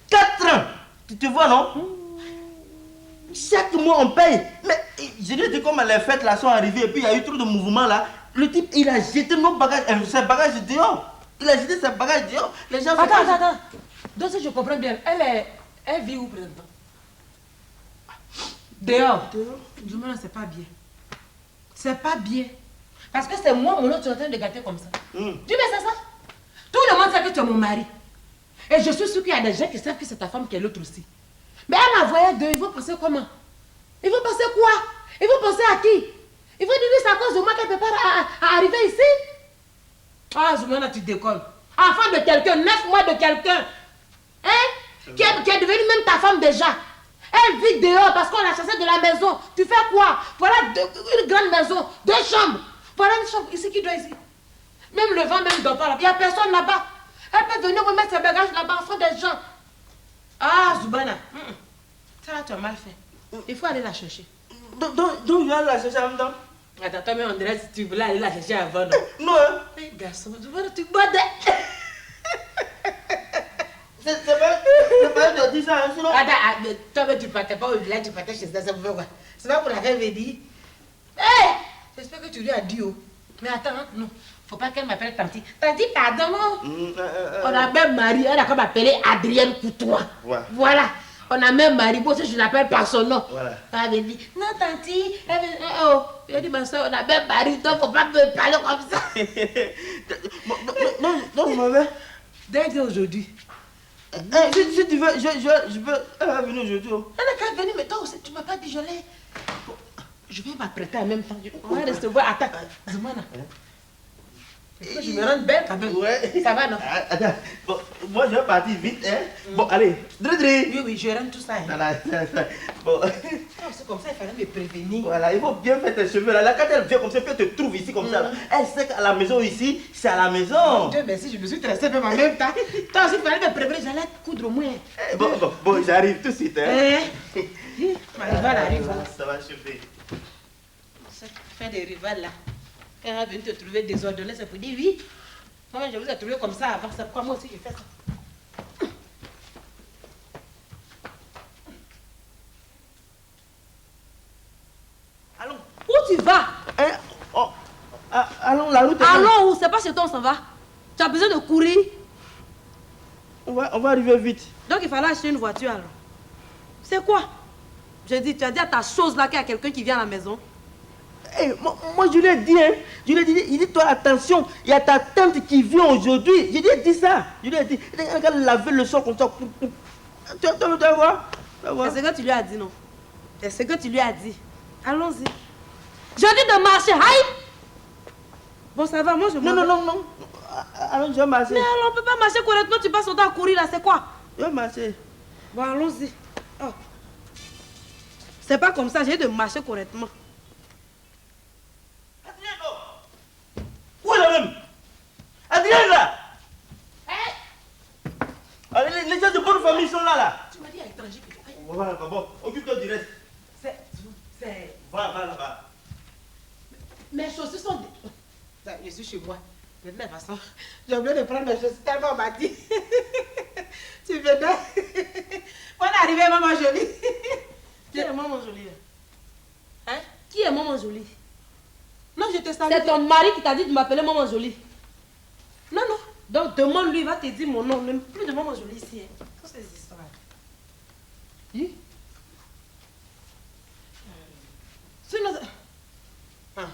4 ans, tu te vois, non? Chaque mois on paye. Mais je dis comme les fêtes là sont arrivées et puis il y a eu trop de mouvements là. Le type, il a jeté nos bagages, ses bagages dehors. Il a jeté ses bagages dehors. Les gens Attends. Donc si je comprends bien, elle vit où présentement? Dehors. Du moins, c'est pas bien. C'est pas bien. Parce que c'est moi, mon nom, tu es en train de gâter comme ça. Tu mets ça? Tout le monde sait que tu es mon mari. Et je suis sûre qu'il y a des gens qui savent que c'est ta femme qui est l'autre aussi. Mais elle m'a envoyé deux, ils vont penser comment? Ils vont penser quoi? Ils vont penser à qui? Ils vont dire que c'est à cause de moi qu'elle ne peut pas arriver ici. Ah, Zoumana, tu décolles. Enfant de quelqu'un, 9 mois de quelqu'un. Hein? Qui est devenue même ta femme déjà. Elle vit dehors parce qu'on l'a chassée de la maison. Tu fais quoi? Voilà une grande maison, 2 chambres. Voilà une chambre ici qui doit ici. Même le vent même ne dort pas là. Il n'y a personne là-bas. Elle peut venir me mettre ses bagages là-bas, enfant des gens. Ah, Zoumana. Ça là, tu as mal fait. Il faut aller la chercher. Donc, je vais aller la chercher en même temps. Attends, toi, mais on dirait si tu voulais aller la chercher avant, non? Non, hein? Hey, garçon, Zoumana, tu bois c'est pas de dire ça, hein, sinon... Attends, toi, mais tu partais pas au village, tu partais chez ça, ça vous fait quoi? C'est pas pour la faire venir. Hé! J'espère que tu lui as dit, oh. Mais attends, hein, non. Faut pas qu'elle m'appelle Tanti. Tanti, pardon. On a même marié, elle a comme appelé Adrienne Coutois. Voilà. On a même marié, moi aussi je l'appelle par son nom. Voilà. Elle avait dit, non Tanti, elle a dit, ma soeur, on a même marié, donc faut pas me parler comme ça. Non, maman. Dès aujourd'hui. Si tu veux, je peux. Elle va venir aujourd'hui. Elle n'a qu'à venir, mais toi aussi, tu m'as pas dit, je l'ai. Je vais m'apprêter en même temps. On va recevoir. Attends, Zoumana. Je me rends belle quand même. Ouais. Ça va, non? Attends, bon, moi je vais partir vite, hein. Bon, allez, Dridri. Oui, oui, je rentre tout ça. Hein. Voilà, bon. C'est comme ça, il fallait me prévenir. Voilà, il faut bien faire tes cheveux là. Là, quand elle vient comme ça, puis elle te trouve ici comme ça. Là. Elle sait qu'à la maison ici, c'est à la maison. Dieu merci, je me suis stressée même en même temps. Toi aussi, il fallait me prévenir, j'allais coudre au moins. Bon, j'arrive tout de suite, hein. Ma rivale arrive. Ça va chauffer. Faire des rivales là. Quand elle vient te trouver désordonné, c'est pour dire oui. Moi, je vous ai trouvé comme ça avant, c'est pourquoi moi aussi je fais ça. Allons. Où tu vas? Allons, la route est Allons où? C'est pas chez toi, on s'en va. Tu as besoin de courir. on va arriver vite. Donc il fallait acheter une voiture alors. C'est quoi? Je dis, tu as dit à ta chose là qu'il y a quelqu'un qui vient à la maison. Hey, moi, je lui ai dit, hein. Je lui ai dit, il dit, toi, attention, il y a ta tante qui vient aujourd'hui. Je lui ai dit ça. Je lui ai dit, regarde, laver le sol comme ça. Tu vas voir. C'est ce que tu lui as dit, non? C'est ce que tu lui as dit. Allons-y. Je dis de marcher, aïe! Bon, ça va, moi je m'en vais. Non. Allons, je vais marcher. Mais alors, on peut pas marcher correctement, tu passes ton temps à courir là, c'est quoi? Je vais marcher. Bon, allons-y. Oh. C'est pas comme ça, j'ai dit de marcher correctement. Où est la même? Adrien là! Allez, les gens de bonne famille sont là. Tu m'as dit à l'étranger que tu ailles. Voilà, bon, occupe-toi du reste. C'est. Va là-bas. Mes chaussures sont. Je suis chez moi. De toute façon, j'ai oublié de prendre mes chaussures tellement on m'a dit. Tu venais. On est arrivé, maman jolie. Qui est maman jolie? Hein? Qui est maman jolie? Non, je te salue. C'est ton mari qui t'a dit de m'appeler maman jolie. Non. Donc demande-lui, il va te dire mon nom. Même plus de maman jolie ici. Hein. Toutes ces histoires. Oui. Sinon. Ah.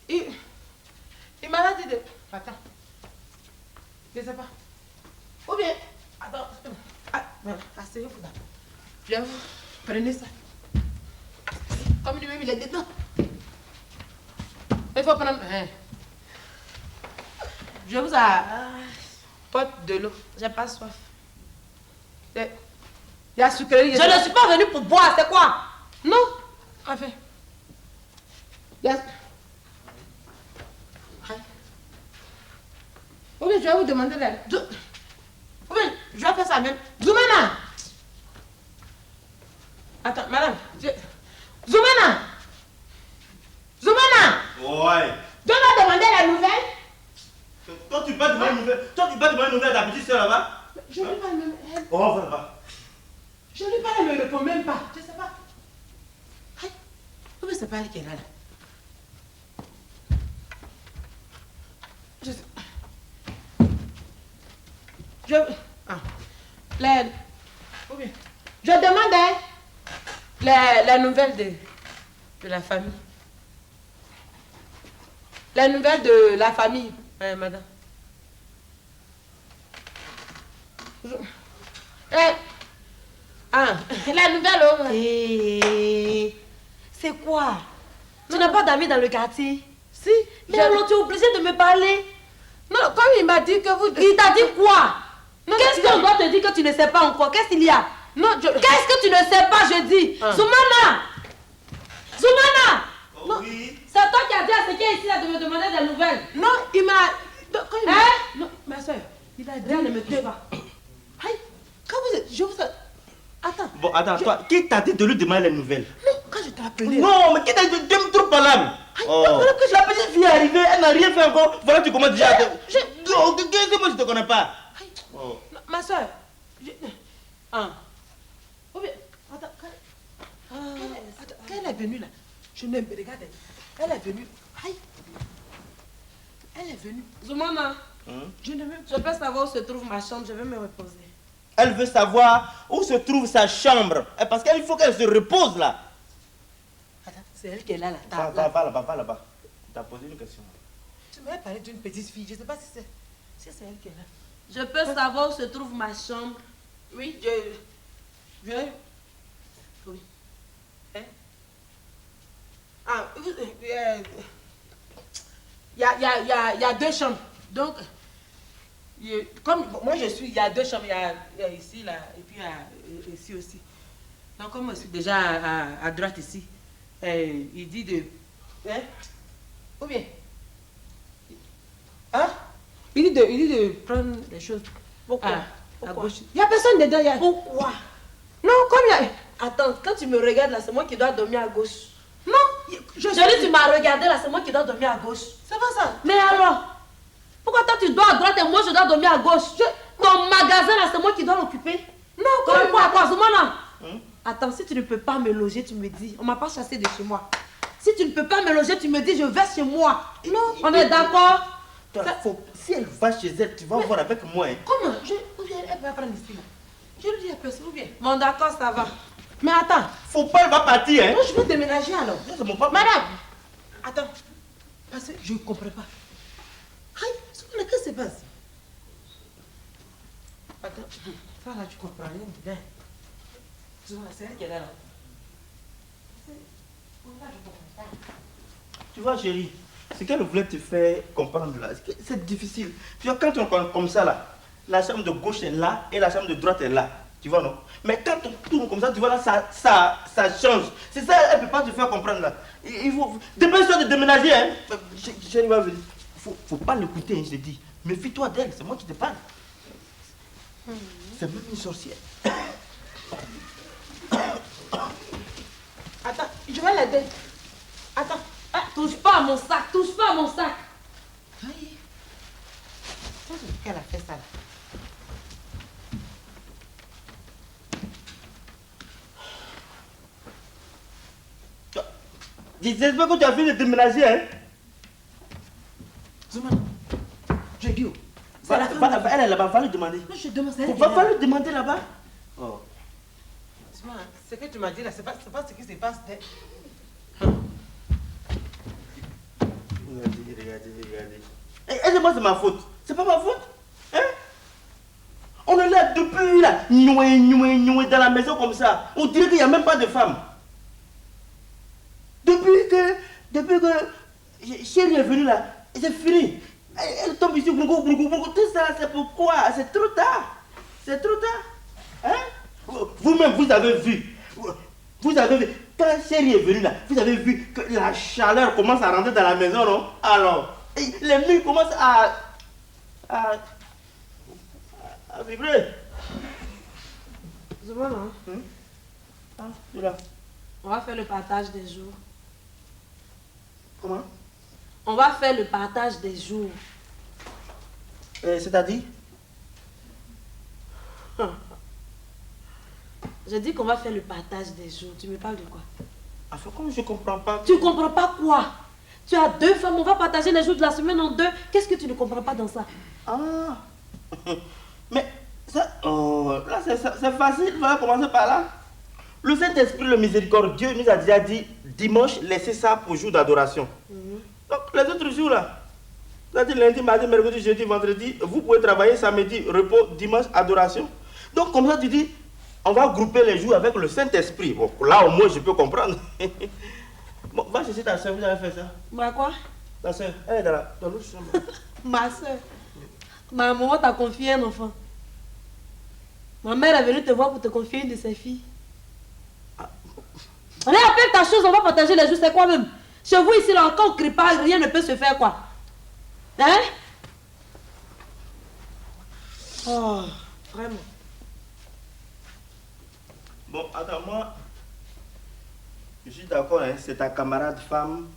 Il m'a dit de. Attends. Je sais pas. Ou bien. Attends. Ah, voilà. Asseyez-vous d'abord. Viens, prenez ça. Comme lui-même, il est dedans. Il faut prendre. Hein. Je vous apporte de l'eau. J'ai pas soif. Il y a sucrerie. Je ne suis pas venue pour boire, c'est quoi? Non. Enfin. Il y a. Ou bien je vais vous demander la. Ou bien je vais faire ça même. Zoumana! Attends, madame. Zoumana! Ouais. Je vais demander la nouvelle. Toi, tu vas demander une nouvelle. Toi, tu vas demander une nouvelle à ta petite soeur là-bas. Je lui parle même. Oh, va là-bas. Je lui parle, elle ne me répond même pas. Je sais pas. Ou bien c'est pas elle qui est là. Je sais. Ou bien. Je demande la nouvelle de la famille. La nouvelle de la famille, madame. La nouvelle, oh. C'est quoi? Tu n'as pas d'amis dans le quartier? Si. Mais alors tu es obligé de me parler. Non, comme il m'a dit que vous... Il t'a dit quoi? Qu'est-ce qu'on doit te dire que tu ne sais pas encore? Qu'est-ce qu'il y a? Non, Qu'est-ce que tu ne sais pas, je dis? Zoumana! Zoumana! Oui. C'est toi qui as dit à ce qui est ici là de me demander des nouvelles. Non, il m'a... Hein? Non, ma soeur, il a dit... Rien ne me plaît pas. Aïe, quand vous êtes... Je vous... Attends. Bon, attends, toi, qui t'a dit de lui demander les nouvelles? Non, quand je t'ai appelé... Non, mais qui t'a dit de me trop par là? Oh. voilà que La petite fille est arrivée, elle n'a rien fait encore. Voilà, tu commences déjà à te... Je- Qu'est-ce que moi je te connais pas? Aïe. Oh. Non, ma soeur, Ou bien... Attends, quand elle est venue là, je n'aime pas, regarde, elle est venue... Aïe. Elle est venue... Zoumana, Je ne veux... je peux savoir où se trouve ma chambre, je vais me reposer. Elle veut savoir où se trouve sa chambre. Parce qu'il faut qu'elle se repose là. Attends, c'est elle qui est là, la Va table. là-bas, va là-bas. Tu as posé une question. Tu m'avais parlé d'une petite fille, je ne sais pas si c'est elle qui est là. Je peux savoir où se trouve ma chambre. Oui, oui. Hein? y a 2 chambres. Donc, comme moi je suis, il y a 2 chambres. Il y a ici, là, et puis ici aussi. Donc, comme je suis déjà à droite ici, il dit de... Hein? Ou bien? Hein? Il dit de prendre les choses. Pourquoi? À gauche. Il n'y a personne dedans. Pourquoi? Non, comme il y a... Attends, quand tu me regardes là, c'est moi qui dois dormir à gauche. Non, Je dis, tu m'as regardé là, c'est moi qui dois dormir à gauche. C'est pas ça. Mais alors, pourquoi toi tu dois à droite et moi je dois dormir à gauche? Ton magasin là, c'est moi qui dois l'occuper. Non, Quoi, là? Attends, si tu ne peux pas me loger, tu me dis. On m'a pas chassé de chez moi. Si tu ne peux pas me loger, tu me dis, je vais chez moi. Non, on est d'accord? Si elle va chez elle, tu vas voir avec moi. Hein. Comment? Ou bien elle va prendre ici là. Je lui dis à personne, ou bien. Bon, d'accord, ça va. Mais attends. Faut pas, elle va partir. Hein. Moi, je vais déménager alors. C'est mon papa. Madame. Attends. Parce que je ne comprends pas. Aïe, qu'est-ce qui se passe? Attends. Ça là, tu comprends rien. Viens. C'est elle qui est là. Tu vois, chérie, ce qu'elle voulait te faire comprendre là, c'est difficile. Tu vois, quand on compte comme ça là, la chambre de gauche est là et la chambre de droite est là. Tu vois, non? Mais quand on tourne comme ça, tu vois là, ça change. C'est ça, elle ne peut pas te faire comprendre là. Il faut. Dépêche-toi de déménager, hein. Chérie va venir. Faut pas l'écouter, hein, je te dis. Méfie-toi d'elle, c'est moi qui te parle. C'est même une sorcière. Attends, je vais l'aider. Attends. Ah, touche pas à mon sac, touche pas à mon sac. Aïe. Qu'elle a fait ça là. J'espère que tu as fini de déménager, hein. Zoumana, je dis où? Elle est là-bas, va lui demander. Non, je demande ça. Va lui demander là-bas. Oh. Zoumana, ce que tu m'as dit là, c'est pas ce qui se passe. Regardez. Aidez-moi, c'est ma faute. C'est pas ma faute. Hein? On est là depuis là, noué dans la maison comme ça. On dirait qu'il n'y a même pas de femme. Depuis que chérie est venue là, c'est fini. Elle tombe ici, tout ça, c'est pourquoi? C'est trop tard. C'est trop tard. Hein? Vous-même, vous avez vu. Vous avez vu. Quand chérie est venue là, vous avez vu que la chaleur commence à rentrer dans la maison, non? Alors, les murs commencent à vibrer. Zoumana, Tu es là. on va faire le partage des jours. Comment? On va faire le partage des jours. C'est-à-dire? Je dis qu'on va faire le partage des jours. Tu me parles de quoi? Enfin, comme je comprends pas. Tu comprends pas quoi? Tu as 2 femmes, on va partager les jours de la semaine en 2. Qu'est-ce que tu ne comprends pas dans ça? Ah. Mais ça, là c'est facile, on va commencer par là. Le Saint-Esprit, le miséricordieux, nous a déjà dit dimanche, laissez ça pour jour d'adoration. Donc les autres jours là, c'est-à-dire lundi, mardi, mercredi, jeudi, vendredi, vous pouvez travailler samedi, repos, dimanche, adoration. Donc comme ça tu dis, on va grouper les jours avec le Saint-Esprit. Bon, là au moins je peux comprendre. Bon, va chercher ta soeur, vous avez fait ça. Bah quoi? Ta soeur, elle est dans l'autre chambre. Ma soeur. Ma maman t'a confié un enfant. Ma mère est venue te voir pour te confier une de ses filles. Allez, appelle ta chose, on va partager les jours, c'est quoi même? Chez vous ici, là, quand on crie pas, rien ne peut se faire, quoi. Hein? Oh, vraiment. Bon, attends, moi, je suis d'accord, hein, c'est ta camarade femme.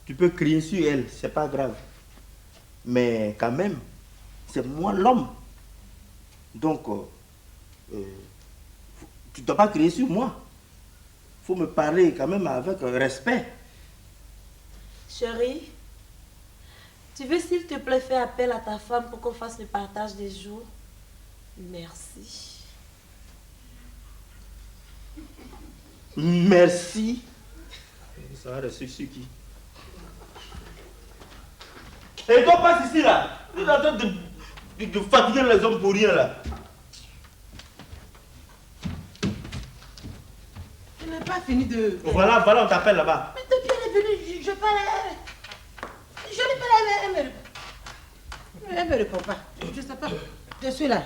Tu peux crier sur elle, c'est pas grave. Mais quand même, c'est moi l'homme. Donc, tu ne dois pas crier sur moi. Il faut me parler quand même avec respect. Chérie, tu veux s'il te plaît faire appel à ta femme pour qu'on fasse le partage des jours? Merci. Merci. Ça va rester sur qui? Et toi, passe ici là. Tu es en train de fatiguer les hommes pour rien là. Je n'ai pas fini de... Voilà, on t'appelle là-bas. Mais depuis elle est venue, je parlais... Je lui parlais Elle me répond pas. Je sais pas. Je suis là.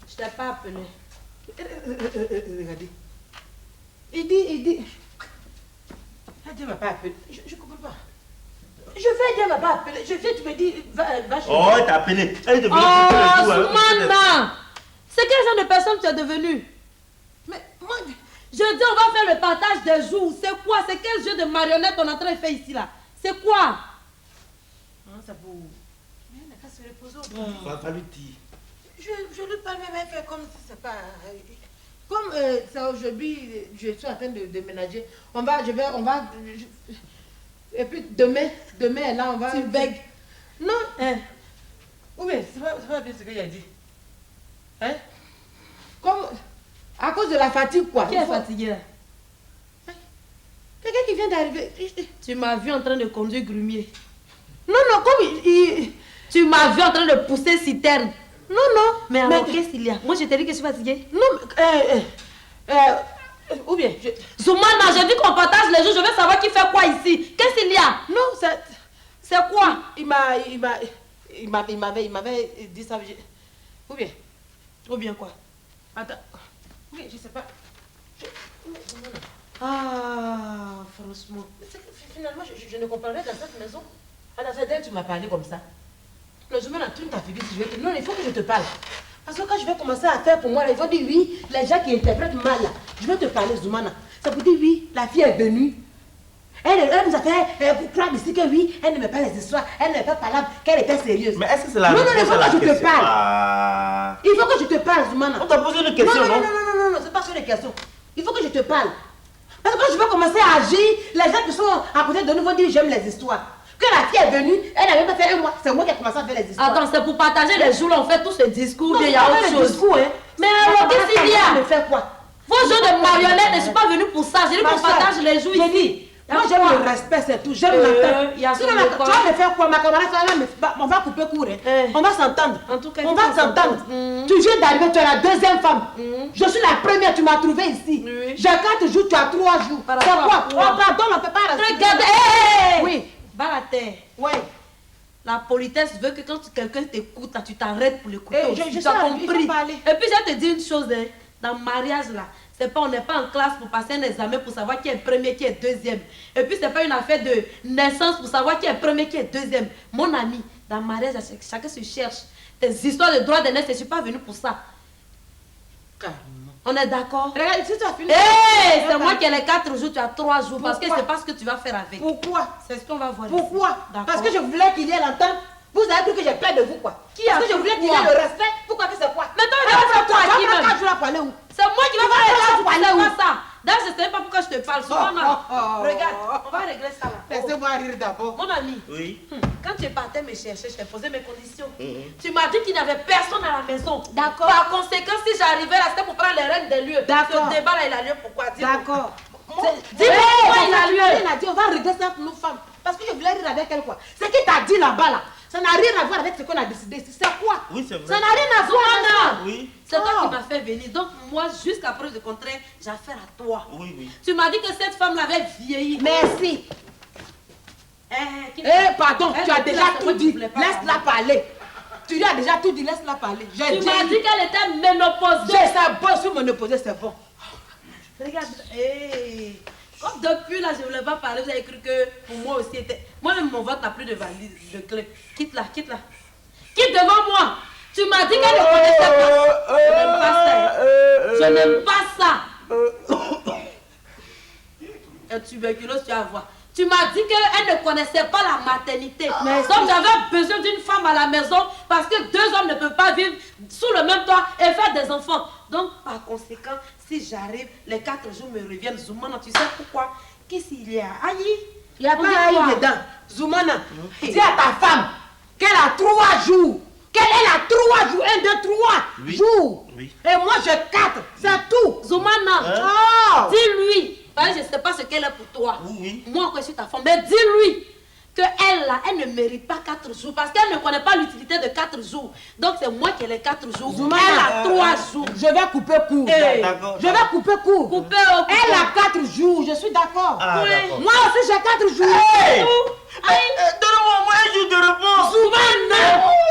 Je t'ai pas appelé. Regardez. Il dit. Elle m'a pas appelé. Je comprends pas. Je vais dire, elle m'a pas appelé. Je viens, tu me dis, va chez Oh, elle t'a appelé. Elle est devenue Oh, Soumana! C'est quel genre de personne tu es devenue? Mais moi, Je dis, on va faire le partage des jours. C'est quoi? C'est quel jeu de marionnette on est en train de faire ici, là? C'est quoi? ça vous. Mais elle n'a qu'à se reposer. Va lui dire. Je lui parle même, elle fait comme si c'est pas. Comme c'est aujourd'hui, je suis en train de déménager. Et puis demain là, on va. Tu bègues. Non. Hein? Ou bien, c'est pas bien ce qu'il a dit. Hein? Comme. À cause de la fatigue, quoi. Qui est fatigué, là? Quelqu'un qui vient d'arriver. Tu m'as vu en train de conduire grumier. Non, comme Tu m'as vu en train de pousser citerne. Non. Mais alors, qu'est-ce qu'il y a? Moi, je t'ai dit que je suis fatiguée. Non, ou bien. Zoumana, j'ai dit qu'on partage les jours. Je veux savoir qui fait quoi ici. Qu'est-ce qu'il y a? Non, c'est quoi? Il m'avait dit ça. Ou bien quoi? Attends. Oui, je sais pas. Ah, franchement. Finalement, je ne comprends rien dans cette maison. À la fin, tu m'as parlé comme ça. Le Zoumana, tu t'as fait si je vais te... Non, il faut que je te parle. Parce que quand je vais commencer à faire pour moi, là, ils vont dire oui, les gens qui interprètent mal, là, je vais te parler, Zoumana. Ça vous dit oui, la fille est venue. Elle nous a fait croire ici que oui, elle n'aimait pas les histoires, elle n'aimait pas parler, qu'elle était sérieuse. Mais est-ce que c'est la Non, il réponse faut à la que je te question? parle. Ah. Il faut que je te parle, Zoumana. On t'a posé une question, non? Non, c'est pas sur les questions. Il faut que je te parle. Parce que quand je vais commencer à agir, les gens qui sont à côté de nous vont dire j'aime les histoires. Que la fille est venue, elle n'avait pas fait un mois, c'est moi qui ai commencé à faire les histoires. Attends, c'est pour partager les jours, là, on fait tout ce discours, Non, il y a autre chose. Discours, hein. Mais alors, qu'est-ce qu'il y a? Me faire quoi? Vos jeux de marionnettes, je suis pas venue pour ça. J'ai dit qu'on partage les jours ici. Moi j'aime le respect, c'est tout. J'aime l'entendre. Il y a Sinon, tu vas me faire quoi? Ma camarade, on va couper court. On va s'entendre. En tout cas, on va s'entendre. Tu viens d'arriver, tu es la deuxième femme. Je suis la première, tu m'as trouvé ici. J'ai 4 jours, tu as 3 jours. C'est quoi? Oh, pardon, on ne peut pas rester. Regardez. Oui. Va la terre. Oui. La politesse veut que quand quelqu'un t'écoute, tu t'arrêtes pour l'écouter. Je tu as sais, compris. il faut parler. Et puis, je vais te dire une chose, hein. Dans le mariage, là, on n'est pas en classe pour passer un examen pour savoir qui est premier, qui est deuxième. Et puis, c'est pas une affaire de naissance pour savoir qui est premier, qui est deuxième. Mon ami, dans le mariage, chacun se cherche. Tes histoires de droit de naissance, je ne suis pas venue pour ça. Carrément. On est d'accord? Regarde, si tu as fini. C'est moi qui ai les 4 jours, tu as 3 jours. Parce que c'est pas ce que tu vas faire avec. Pourquoi? C'est ce qu'on va voir. Pourquoi? Parce que je voulais qu'il y ait l'entente. Vous avez cru que j'ai peur de vous, quoi? Parce que je voulais qu'il y ait le respect. Pourquoi que c'est quoi? Mais toi, tu vas faire quoi à qui même? Où? C'est moi qui vais faire ça. D'ailleurs, je ne sais pas pourquoi je te parle. Regarde, on va régler ça là. Laissez-moi rire d'abord. Mon ami, Oui. quand tu partais me chercher, je t'ai posé mes conditions. Tu m'as dit qu'il n'y avait personne à la maison. D'accord. Par conséquent, si j'arrivais là, c'était pour prendre les rênes des lieux. D'accord. Ce débat là, il a lieu pourquoi? D'accord. Dis-moi pourquoi il a lieu. Il a dit, on va régler ça pour nos femmes. Parce que je voulais rire avec elle, quoi. Ce qui t'a dit là-bas, là, ça n'a rien à voir avec ce qu'on a décidé. C'est quoi? Oui, c'est vrai. Ça n'a rien à voir avec ça. Oui. C'est toi qui m'as fait venir. Donc, moi, jusqu'à preuve de contraire, j'ai affaire à toi. Oui. Tu m'as dit que cette femme l'avait vieilli. Merci. Pardon, tu as déjà tout dit. Laisse-la parler. Tu lui as déjà tout dit, laisse-la parler. Tu m'as dit qu'elle était ménopausée. C'est bon, si ménopausée, c'est bon. Regarde, comme depuis là, je ne voulais pas parler, vous avez cru que pour moi aussi était... Moi-même, mon vote n'a plus de valise, de clé. Quitte là. Quitte devant moi. Tu m'as dit qu'elle ne connaissait pas. Je n'aime pas ça. Je n'aime pas ça. Un tuberculose, tu vas voir. Tu m'as dit qu'elle ne connaissait pas la maternité. Donc j'avais besoin d'une femme à la maison parce que 2 hommes ne peuvent pas vivre sous le même toit et faire des enfants. Donc par conséquent, si j'arrive, les 4 jours me reviennent. Zoumana, tu sais pourquoi? Qu'est-ce qu'il y a? Aïe! Il n'y a pas aïe dedans. Zoumana, dis à ta femme qu'elle a 3 jours. Qu'elle a 3 jours. 1, 2, 3 jours. Oui. Et moi j'ai 4. C'est tout. Zoumana, dis-lui. Je ne sais pas ce qu'elle est pour toi. Oui. Moi, je suis ta femme. Mais dis-lui que elle là, elle ne mérite pas 4 jours parce qu'elle ne connaît pas l'utilité de 4 jours. Donc c'est moi qui ai les 4 jours. Zoumana, elle a 3 jours. Je vais couper court. D'accord. Je vais couper court. Couper. Elle a 4 jours, je suis d'accord. Ah, Oui. d'accord. Moi aussi j'ai 4 jours. Hey! Donnez-moi au moins un jour de repos. Zoumana,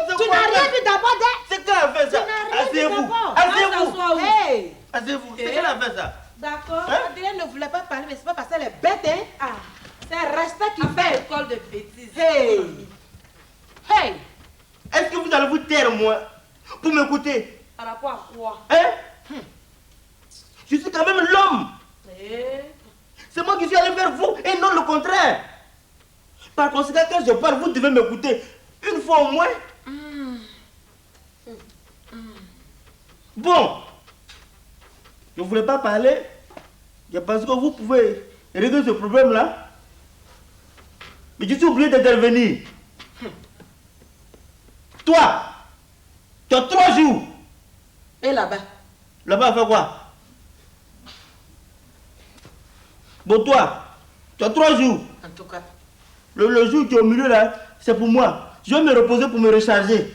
c'est tu quoi n'as rien ça? vu d'abord C'est qui a fait ça? Asseyez-vous. Asseyez-vous. Hey. Asseyez-vous. C'est qui a fait ça? D'accord. Hein? Adrien ne voulait pas parler, mais c'est pas parce qu'elle est bête, hein. Ah, C'est respect qui fait fait. école de bêtises. Hey. Hey. Est-ce que vous allez vous taire, moi, pour m'écouter? Par rapport à quoi? Hein? Je suis quand même l'homme. C'est moi qui suis allé vers vous et non le contraire. Par conséquent, quand je parle, vous devez m'écouter une fois au moins. Bon, je ne voulais pas parler. Je pense que vous pouvez régler ce problème-là. Mais je suis obligé d'intervenir. Toi, tu as 3 jours. Et là-bas? Là-bas, fait quoi? Bon, toi, tu as 3 jours. En tout cas. Le jour qui est au milieu là, c'est pour moi. Je vais me reposer pour me recharger.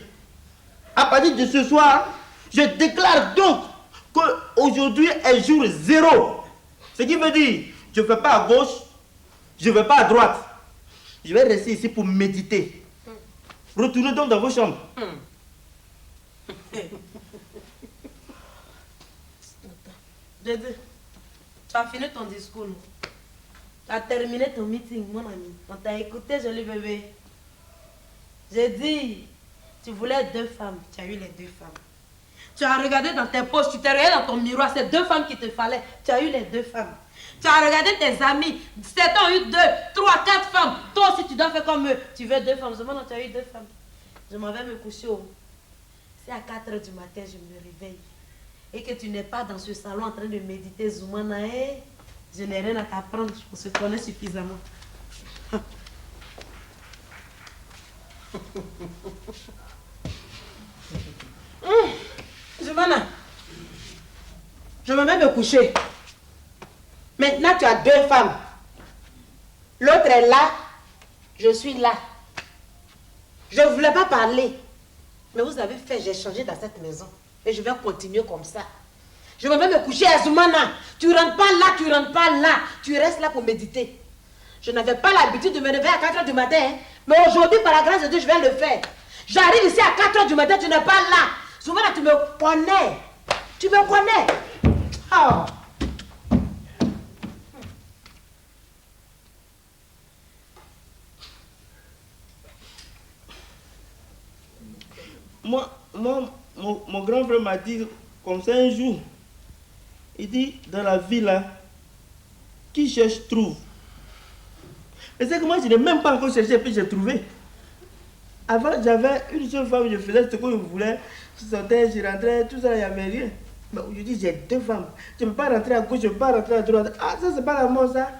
À partir de ce soir, je déclare donc qu'aujourd'hui est jour 0. Ce qui veut dire, je ne vais pas à gauche, je ne vais pas à droite. Je vais rester ici pour méditer. Retournez donc dans vos chambres. Dédé, tu as fini ton discours. Tu as terminé ton meeting, mon ami. On t'a écouté, joli bébé. J'ai dit, tu voulais 2 femmes. Tu as eu les 2 femmes. Tu as regardé dans tes poches, tu t'es regardé dans ton miroir. C'est 2 femmes qu'il te fallait. Tu as eu les 2 femmes. Tu as regardé tes amis. Certains ont eu 2, 3, 4 femmes. Toi aussi, tu dois faire comme eux. Tu veux 2 femmes. Seulement, tu as eu 2 femmes. Je m'en vais me coucher. Si à 4 h du matin, je me réveille et que tu n'es pas dans ce salon en train de méditer, Zoumana, je n'ai rien à t'apprendre. On se connaît suffisamment. Zoumana, je me mets me coucher. Maintenant, tu as 2 femmes. L'autre est là, je suis là. Je ne voulais pas parler. Mais vous avez fait, j'ai changé dans cette maison. Et je vais continuer comme ça. Je me mets me coucher à Zoumana. Tu rentres pas là, tu rentres pas là. Tu restes là pour méditer. Je n'avais pas l'habitude de me lever à 4 h du matin. Hein. Mais aujourd'hui, par la grâce de Dieu, je vais le faire. J'arrive ici à 4 h du matin, tu n'es pas là. Zoumana, tu me connais. Tu me connais. Oh. Mon grand frère m'a dit comme ça un jour. Il dit, dans la vie là, qui cherche trouve. Et c'est que moi je n'ai même pas encore cherché et puis j'ai trouvé. Avant j'avais une seule femme, je faisais ce que je voulais. Je sortais, je rentrais, tout ça, il n'y avait rien. Mais aujourd'hui j'ai 2 femmes. Je ne peux pas rentrer à gauche, je ne peux pas rentrer à droite. Ah, ça c'est pas l'amour ça.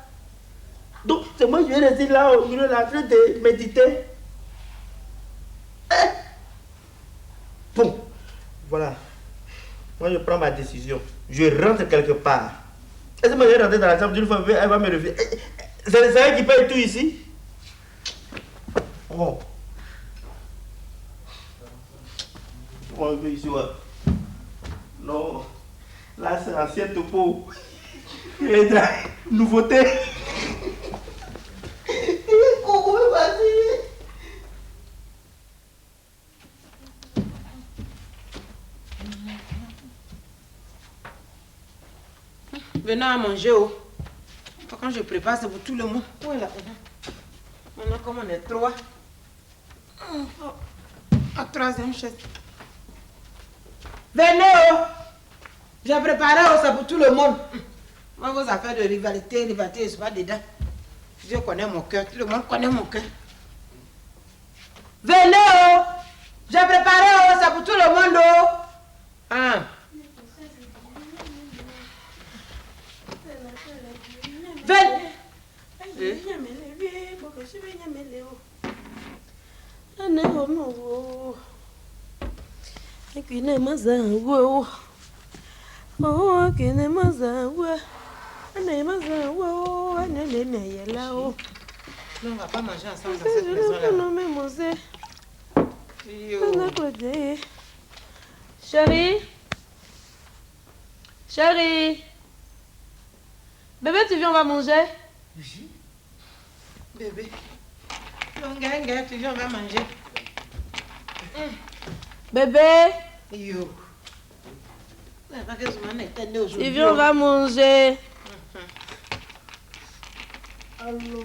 Donc c'est moi je vais rester là au milieu là en train de méditer. Bon, voilà. Moi, je prends ma décision. Je rentre quelque part. Est-ce que moi, je vais rentrer dans la chambre d'une femme, elle va me refuser. C'est elle qui paye tout ici. Oh. On veut ici, ouais. Non. Là, c'est ancien topo. Et là, nouveauté. Coucou, vas-y. Venez à manger. Oh. Quand je prépare, c'est pour tout le monde. Où est la maintenant, comme on est 3. À 3e chaise. Venez, oh. J'ai préparé, oh, c'est pour tout le monde. Moi, vos affaires de rivalité, je ne suis pas dedans. Dieu connaît mon cœur, tout le monde connaît mon cœur. Venez, oh. J'ai préparé, oh, c'est pour tout le monde, oh. Ah. Venez. Non, on ne va pas manger ensemble dans Je cette ne maison-là. peux nommer Mosé. Yo. Chérie. Chérie. Bébé, tu viens, on va manger? Oui. Bébé. Donc, tu viens, on va manger. Bébé. Yo. Tu viens, on va manger. Allô?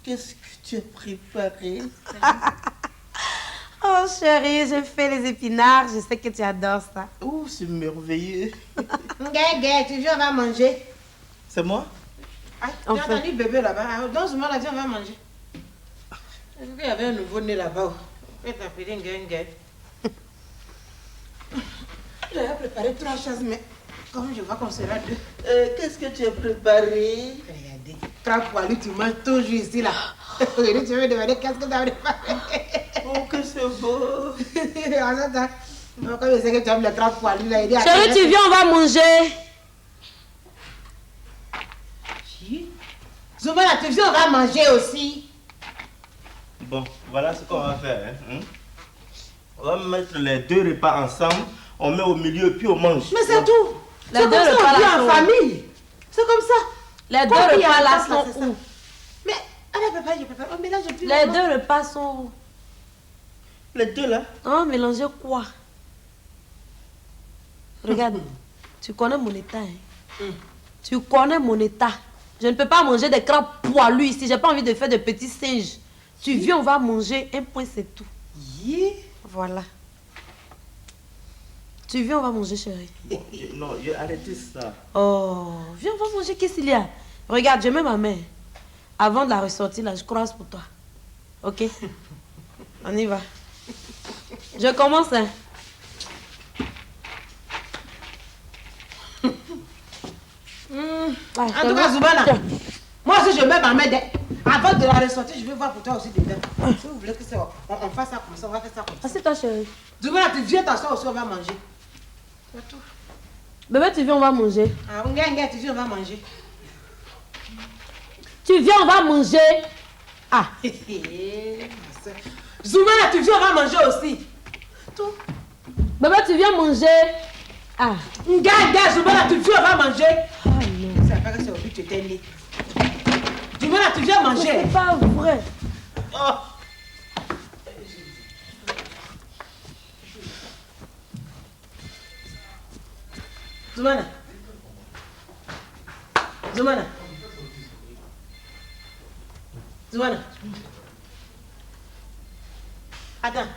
Qu'est-ce que tu as préparé? Oh chérie, je fais les épinards. Je sais que tu adores ça. Oh, c'est merveilleux. Tu viens, on va manger. C'est moi? Ah, tu as entendu bébé là-bas. Dans ce moment-là, viens, on va manger. Il y avait un nouveau-né là-bas. Je vais t'appeler Ngengue. J'avais préparé 3 choses, mais comme je vois qu'on sera 2. Qu'est-ce que tu as préparé? Regardez, 3 poilus, tu manges toujours ici là. Regardez, tu veux me demander qu'est-ce que tu as préparé. Oh, que c'est beau. Comme je sais que tu aimes les 3 poilus là, il dit à Chérie, tu viens, on va manger. Zoumana, tu viens, on va manger aussi. Bon, voilà ce qu'on va faire. Hein? On va mettre les 2 repas ensemble. On met au milieu puis on mange. Mais c'est tout. Les C'est 2 comme ça, repas on vit là en sont... famille. C'est comme ça. Les 2 Combien repas de là place, sont c'est ça? où? Mais, allez, papa, je prépare. On mélange plus. Les 2 repas sont où? Les 2 là? Oh, mélanger quoi? Regarde, tu connais mon état. Hein? Tu connais mon état. Je ne peux pas manger des crabes poilus ici. J'ai pas envie de faire de petits singes. Tu viens, on va manger. Un point, c'est tout. Voilà. Tu viens, on va manger, chérie. Bon, non, arrêtez ça. Oh, viens, on va manger. Qu'est-ce qu'il y a? Regarde, je mets ma main. Avant de la ressortir, là, je croise pour toi. Ok? On y va. Je commence, hein. En tout cas, Zoumana, moi aussi je mets ma main. Avant de la ressortir, je vais voir pour toi aussi dedans. Si vous voulez que on fasse ça comme ça, on va faire ça comme ça. Assieds-toi, chérie. Zoumana, tu viens t'asseoir aussi, on va manger. C'est tout. Bébé, tu viens, on va manger. Ah, Ngengue, tu viens, on va manger. Tu viens, on va manger. Ah. Zoumana, tu viens, on va manger aussi. Tout. Bébé, tu viens manger. Ah. Ngengue, Zoumana, tu viens, on va manger. Ah non. Ça fait que c'est au but que tu étais né. Zoumana, tu viens manger. C'est pas vrai. Oh. Zoumana. Zoumana. Zoumana. Attends.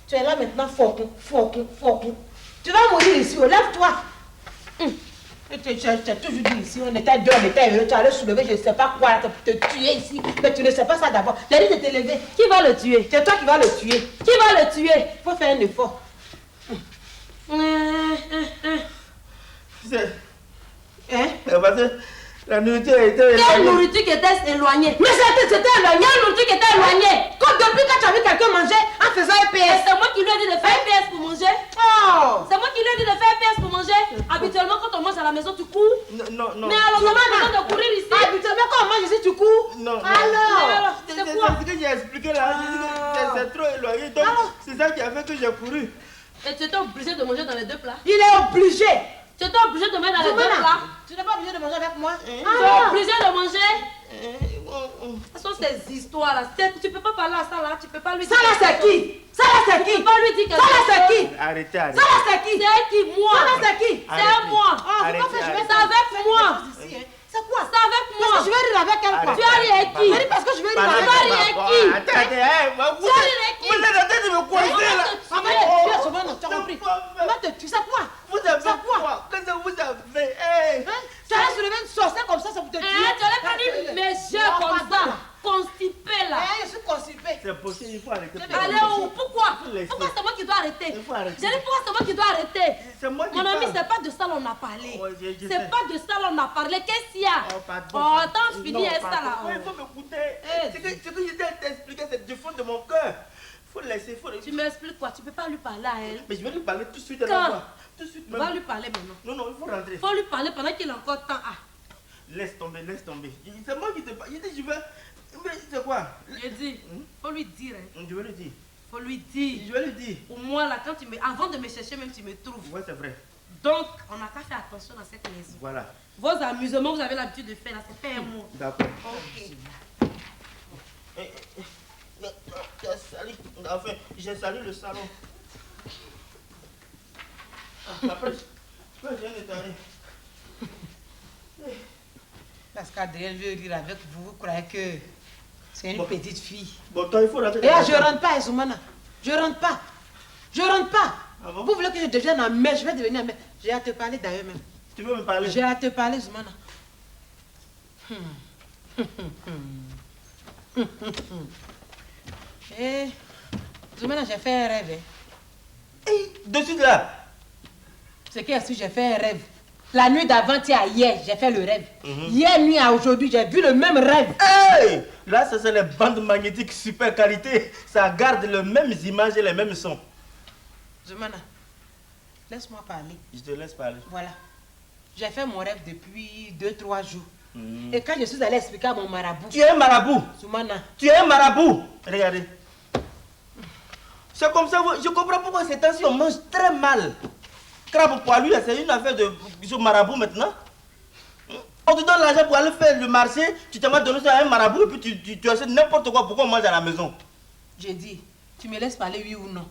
Tu es là maintenant, fort. Tu vas mourir ici, lève-toi. Tu as toujours dit ici, on était deux, on était heureux, tu allais soulever, je ne sais pas quoi, te tuer ici. Mais tu ne sais pas ça d'abord. J'ai dit de te lever. Qui va le tuer? C'est toi qui vas le tuer. Qui va le tuer? Il faut faire un effort. C'est... Hein? Parce que la nourriture était... Quelle nourriture qui était éloignée? Mais c'était éloigné. Quelle nourriture qui était éloignée? Comme depuis quand tu as vu quelqu'un manger en faisant un Et PS. c'est moi qui lui ai dit de faire un PS pour manger. Oh! C'est moi qui lui ai dit de faire un PS pour manger. Habituellement, quand on mange à la maison, tu cours. Non. Mais alors, maman a besoin de courir ici. Habituellement, quand on mange ici, tu cours. Non. Alors, C'est C'est quoi? ce que j'ai expliqué là. J'ai dit que c'est trop éloigné. Donc, c'est ça qui a fait que j'ai couru. Et tu étais obligé de manger dans les 2 plats. il est obligé. Tu étais obligé de mettre dans les 2 Zoumana, plats. tu n'es pas obligé de manger avec moi. Tu es obligé de manger. Oh. Ce sont ces histoires là. Tu peux pas parler à ça là. Tu peux pas lui Ça dire. là, c'est qui? Ça là, c'est Tu qui? peux pas lui dire Ça là, quelque c'est chose. qui? Arrêtez. Ça là, c'est qui? C'est qui? Moi. Ça là, c'est qui? C'est moi. Oh, faut pas faire, je vais C'est avec moi. ici, hein. C'est quoi? C'est avec Parce moi. que je vais rire avec elle, quoi. Tu as ri avec qui? Je dis parce que je vais rire Tu avec vas elle. rire avec qui? Attendez, vous Tu as ri avec qui? êtes en train de me coincer là. On va te tuer, Zoumana, tu as compris? On va te tuer, c'est quoi? Vous avez C'est quoi? quoi? Qu'est-ce que vous avez? Hein? Tu allais soulever une sorcière comme ça pour te tuer. Tu allais pas dire mes yeux comme ça. Constipé là. Eh, je suis constipée. C'est possible, il faut arrêter. Allez où? Pourquoi? Laissez. Pourquoi c'est moi qui dois arrêter? Il faut arrêter. J'ai dit pourquoi c'est moi qui dois arrêter? C'est moi qui Mon ami, parle. c'est pas de ça l'on a parlé. Ouais, je sais. C'est pas de ça l'on a parlé. Qu'est-ce qu'il y a? Oh, pardon. Oh, attends, fini Non, et ça pardon. là. Ouais, il faut m'écouter. Eh. Ce que je t'ai expliqué, c'est du fond de mon cœur. Faut laisser, Tu m'expliques quoi? Tu peux pas lui parler à elle. Mais je vais lui parler tout de suite. Quand? Tout de suite Va même. lui parler maintenant. Non, il faut rentrer. Faut lui parler pendant qu'il a encore temps. Ah. Laisse tomber, laisse tomber. C'est moi qui te parle. Je dis, je vais... Mais c'est quoi? Je dis, faut lui dire. Hein. Je vais lui dire. Faut lui dire. Je vais lui dire. Pour moi, là, quand tu me... avant de me chercher, même tu me trouves. Ouais, c'est vrai. Donc, on n'a qu'à faire attention dans cette maison. Voilà. Vos amusements, vous avez l'habitude de faire là, c'est pas un mot. D'accord. Ok. Enfin, j'ai sali le salon. Après, je viens de t'arrêter. Parce qu'Adrien veut rire avec vous, vous croyez que c'est une petite fille. Bon, toi, il faut rentrer. Et là, je rentre pas, Soumana. Je rentre pas. Je rentre pas. Ah bon? Vous voulez que je devienne un mère, je vais devenir un mère. J'ai à te parler d'ailleurs même. Tu veux me parler? J'ai à te parler, Soumana. Eh, Soumana, j'ai fait un rêve. Dessus de là. C'est que si j'ai fait un rêve. La nuit d'avant-hier, hier, j'ai fait le rêve. Hier nuit à aujourd'hui, j'ai vu le même rêve. Hey! Là, ça c'est les bandes magnétiques super qualité. Ça garde les mêmes images et les mêmes sons. Soumana, laisse-moi parler. Je te laisse parler. Voilà. J'ai fait mon rêve depuis 2-3 jours. Et quand je suis allée expliquer à mon marabout... Tu es un marabout. Soumana. Tu es un marabout. Regardez. C'est comme ça, je comprends pourquoi ces temps-ci on mange très mal. Crabe pour lui, c'est une affaire de marabout maintenant. On te donne l'argent pour aller faire le marché, tu t'as donné ça à un marabout et puis tu achètes n'importe quoi. Pourquoi on mange à la maison? J'ai dit, tu me laisses parler oui ou non?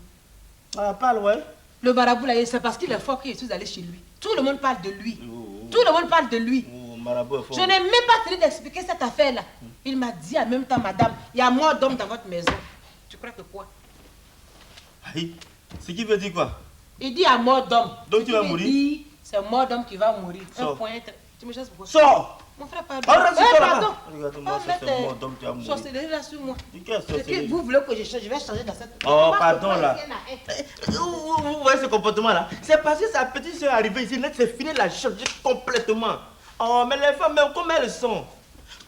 Ah, parle, ouais. Le marabout là, c'est parce qu'il est fort que je suis allée chez lui. Tout le monde parle de lui. Tout le monde parle de lui. Marabout est fort. Je n'ai même pas fini d'expliquer cette affaire-là. Il m'a dit en même temps, madame, il y a mort d'homme dans votre maison. Tu crois que quoi? Aïe, ce qui veut dire quoi? Il dit à mort d'homme. Donc tu vas mourir? C'est mort d'homme qui va mourir. Sors. Un point. Tu me cherches pourquoi? Sors! Mon frère, pardon. Arrête, c'est toi pardon. là-bas. Regarde-moi, ça, c'est mort d'homme, tu vas mourir. Sorcellerie là sur moi. Quelle C'est sorcellerie? que vous voulez que je change, je vais changer dans cette... Oh, pardon là. Vous voyez ce comportement là? C'est parce que sa petite soeur est arrivée ici, c'est fini, la changer complètement. Oh, mais les femmes, même comme elles sont.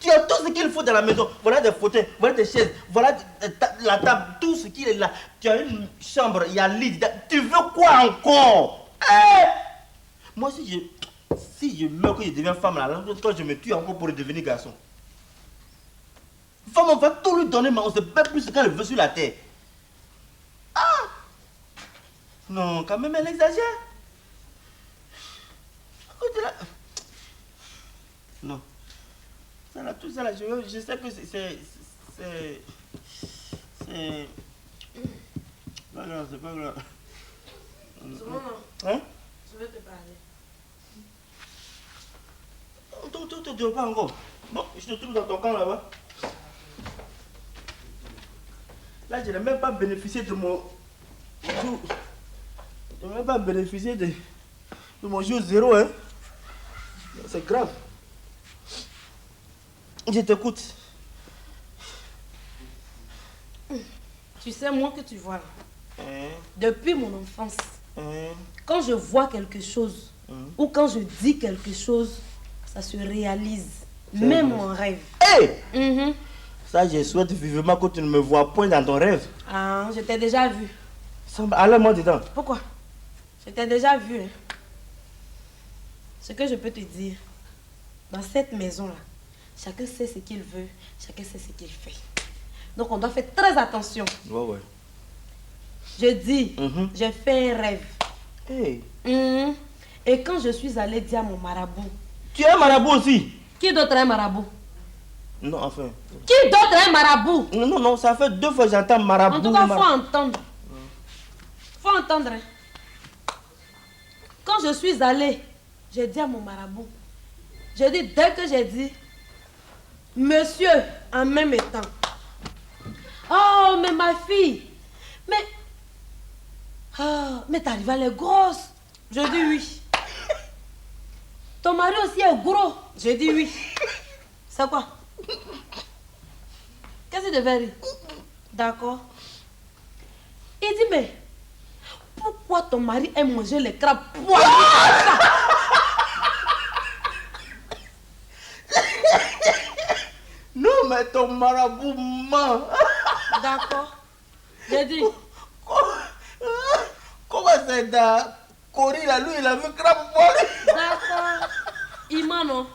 Tu as tout ce qu'il faut dans la maison. Voilà des fauteuils, voilà des chaises, voilà la table, tout ce qu'il est là. Tu as une chambre, il y a un lit. Tu veux quoi encore? Moi, si je meurs que je deviens femme là, quand je me tue encore pour devenir garçon. Femme, on va tout lui donner, mais on ne sait pas plus ce qu'elle veut sur la terre. Ah! Non, quand même, elle exagère. Écoute là. Non. Ça là, tout ça là, je sais que c'est... Pas grave, c'est pas grave. Hein? Je veux te parler. Tu ne veux pas encore. Bon, je te trouve dans ton camp là-bas. Là, je n'ai même pas bénéficié de mon jour. Je n'ai même pas bénéficié de mon jour zéro, hein. C'est grave. Je t'écoute. Tu sais, moi que tu vois là, depuis mon enfance, quand je vois quelque chose ou quand je dis quelque chose, ça se réalise, même en rêve. Hey! Ça, je souhaite vivement que tu ne me vois point dans ton rêve. Ah, je t'ai déjà vu. Allez-moi dedans. Pourquoi? Je t'ai déjà vu. Hein. Ce que je peux te dire, dans cette maison-là, chacun sait ce qu'il veut, chacun sait ce qu'il fait. Donc on doit faire très attention. Ouais. Je dis, j'ai fait un rêve. Hey. Et quand je suis allée dire à mon marabout... Tu es un marabout aussi? Qui d'autre est un marabout? Non, enfin... Qui d'autre est un marabout? Non, ça fait 2 fois que j'entends marabout. En tout cas, il faut entendre. Faut entendre. Quand je suis allée, j'ai dit à mon marabout, j'ai dit, dès que j'ai dit, monsieur, en même temps, oh, mais ma fille, mais ta rivale est grosse. Je dis oui. Ton mari aussi est gros. Je dis oui. C'est quoi? Qu'est-ce que tu devais dire? D'accord. Il dit, mais pourquoi ton mari aime manger les crabes poilus? Non, mais ton marabout ment. D'accord. J'ai dit. Comment c'est dans Cori là, lui, il a vu crabe poilus? D'accord. Il ment, non?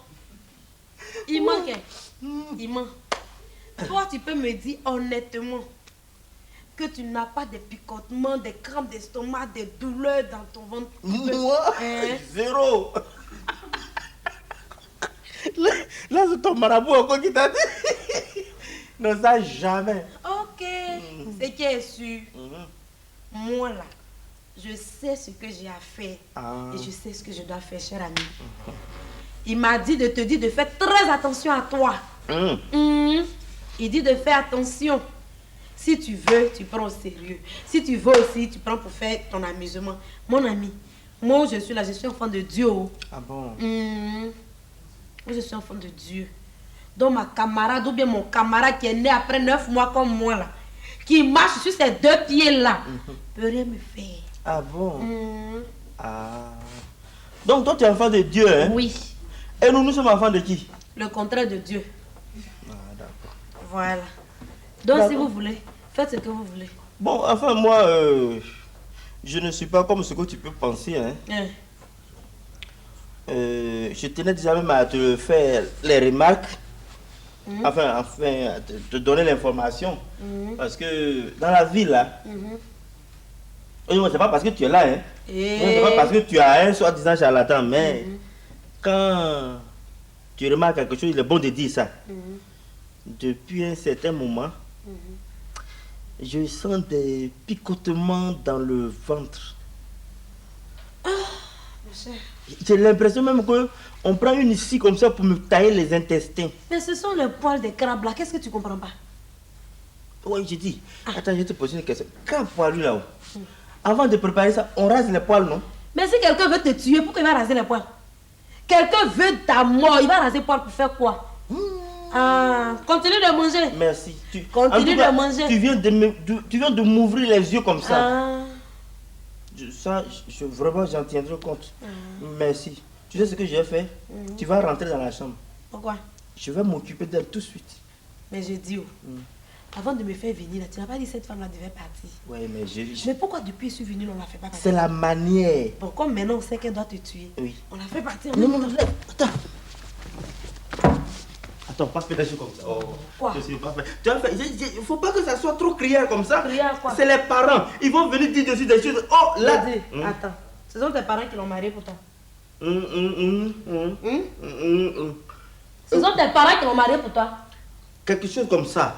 Il manque. Il manque. Toi, tu peux me dire honnêtement que tu n'as pas de picotements, des crampes d'estomac, des douleurs dans ton ventre. Moi, zéro. Là, c'est ton marabout encore qui t'a dit. Non, ça jamais. Ok, ce qui est sûr. Moi là, je sais ce que j'ai à faire et je sais ce que je dois faire, cher ami. Il m'a dit de te dire de faire très attention à toi. Il dit de faire attention. Si tu veux, tu prends au sérieux. Si tu veux aussi, tu prends pour faire ton amusement. Mon ami, moi je suis là, je suis enfant de Dieu. Ah bon? Moi je suis enfant de Dieu. Donc ma camarade ou bien mon camarade qui est né après 9 mois comme moi là, qui marche sur ses 2 pieds là, peut rien me faire. Ah bon? Ah. Donc toi tu es enfant de Dieu, hein? Oui. Et nous sommes enfants de qui? Le contraire de Dieu. Ah d'accord. Voilà. Donc si vous voulez, faites ce que vous voulez. Bon, enfin moi, je ne suis pas comme ce que tu peux penser, hein. Je tenais déjà même à te faire les remarques. Enfin, à te donner l'information. Parce que dans la ville là, c'est pas parce que tu es là, hein. C'est pas parce que tu as un soi-disant charlatan, mais quand tu remarques quelque chose, il est bon de dire ça. Depuis un certain moment, je sens des picotements dans le ventre. J'ai l'impression même qu'on prend une scie comme ça pour me tailler les intestins. Mais ce sont les poils des crabes là, qu'est-ce que tu comprends pas? Oui, j'ai dit. Attends, je vais te poser une question. Quand poilu là-haut, avant de préparer ça, on rase les poils, non? Mais si quelqu'un veut te tuer, pourquoi il va raser les poils? Quelqu'un veut ta mort, il va raser les poils pour faire quoi? Continue de manger. Merci. Continue de manger. Tu viens de m'ouvrir les yeux comme ça. Vraiment, j'en tiendrai compte. Merci. Tu sais ce que j'ai fait? Tu vas rentrer dans la chambre. Pourquoi? Je vais m'occuper d'elle tout de suite. Mais je dis, avant de me faire venir, là, tu n'as pas dit que cette femme-là devait partir. Oui, mais Mais pourquoi depuis que je suis venue, on ne la fait pas partir? C'est la manière. Bon, comme maintenant on sait qu'elle doit te tuer, on la fait partir. Non, attends. Attends, pas faire des choses comme ça. Quoi? Il ne faut pas que ça soit trop criard comme ça. Criard quoi? C'est les parents. Ils vont venir dire dessus des choses. Oh, là. Attends, ce sont tes parents qui l'ont marié pour toi. Ce sont tes parents qui l'ont marié pour toi. Quelque chose comme ça.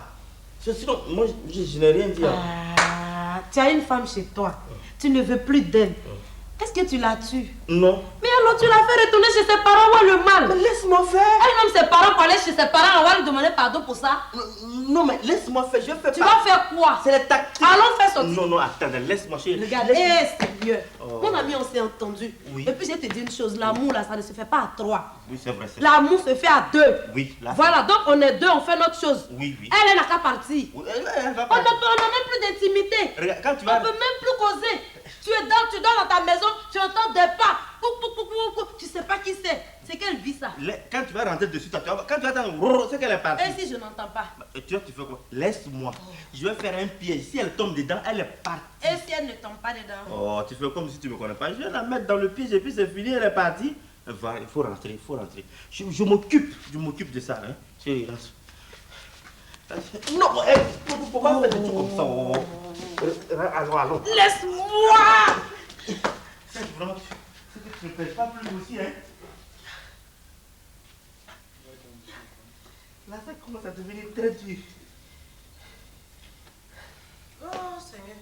Sinon, moi, je n'ai rien dit. Tu as une femme chez toi. Tu ne veux plus d'elle. Est-ce que tu la tues? Non. Mais alors tu l'as fait retourner chez ses parents, où est le mal? Mais laisse-moi faire. Elle-même, ses parents, pour aller chez ses parents, on va lui demander pardon pour ça. Non, mais laisse-moi faire. Je vais faire. Tu vas faire quoi? C'est les tactiques. Allons faire sortir. Non, attends, laisse-moi chérie. Regarde, sérieux. Mon ami, on s'est entendu. Oui. Et puis je vais te dire une chose, l'amour là, ça ne se fait pas à 3. Oui, c'est vrai. L'amour se fait à 2. Oui, là. Voilà, donc on est 2, on fait notre chose. Oui. Elle n'a qu'à partir. Oui, On n'a même plus d'intimité. Regarde, quand tu On vas. ne peut même plus causer. Tu dors dans ta maison, tu entends des pas. Tu sais pas qui c'est. C'est quelle vie ça? Quand tu vas rentrer dessus, quand tu vas attendre, c'est qu'elle est partie. Et si je n'entends pas? Tu fais quoi? Laisse-moi. Je vais faire un piège. Si elle tombe dedans, elle est partie. Et si elle ne tombe pas dedans? Oh, tu fais comme si tu ne me connais pas. Je vais la mettre dans le piège et puis c'est fini, elle est partie. Va, il faut rentrer. Je m'occupe de ça. Hein. Chérie, reste. Non, pourquoi faire des trucs comme ça? Allons. Laisse-moi! C'est vraiment que tu ne pèses pas plus aussi, hein? Là, ça commence à devenir très dur. Oh, Seigneur.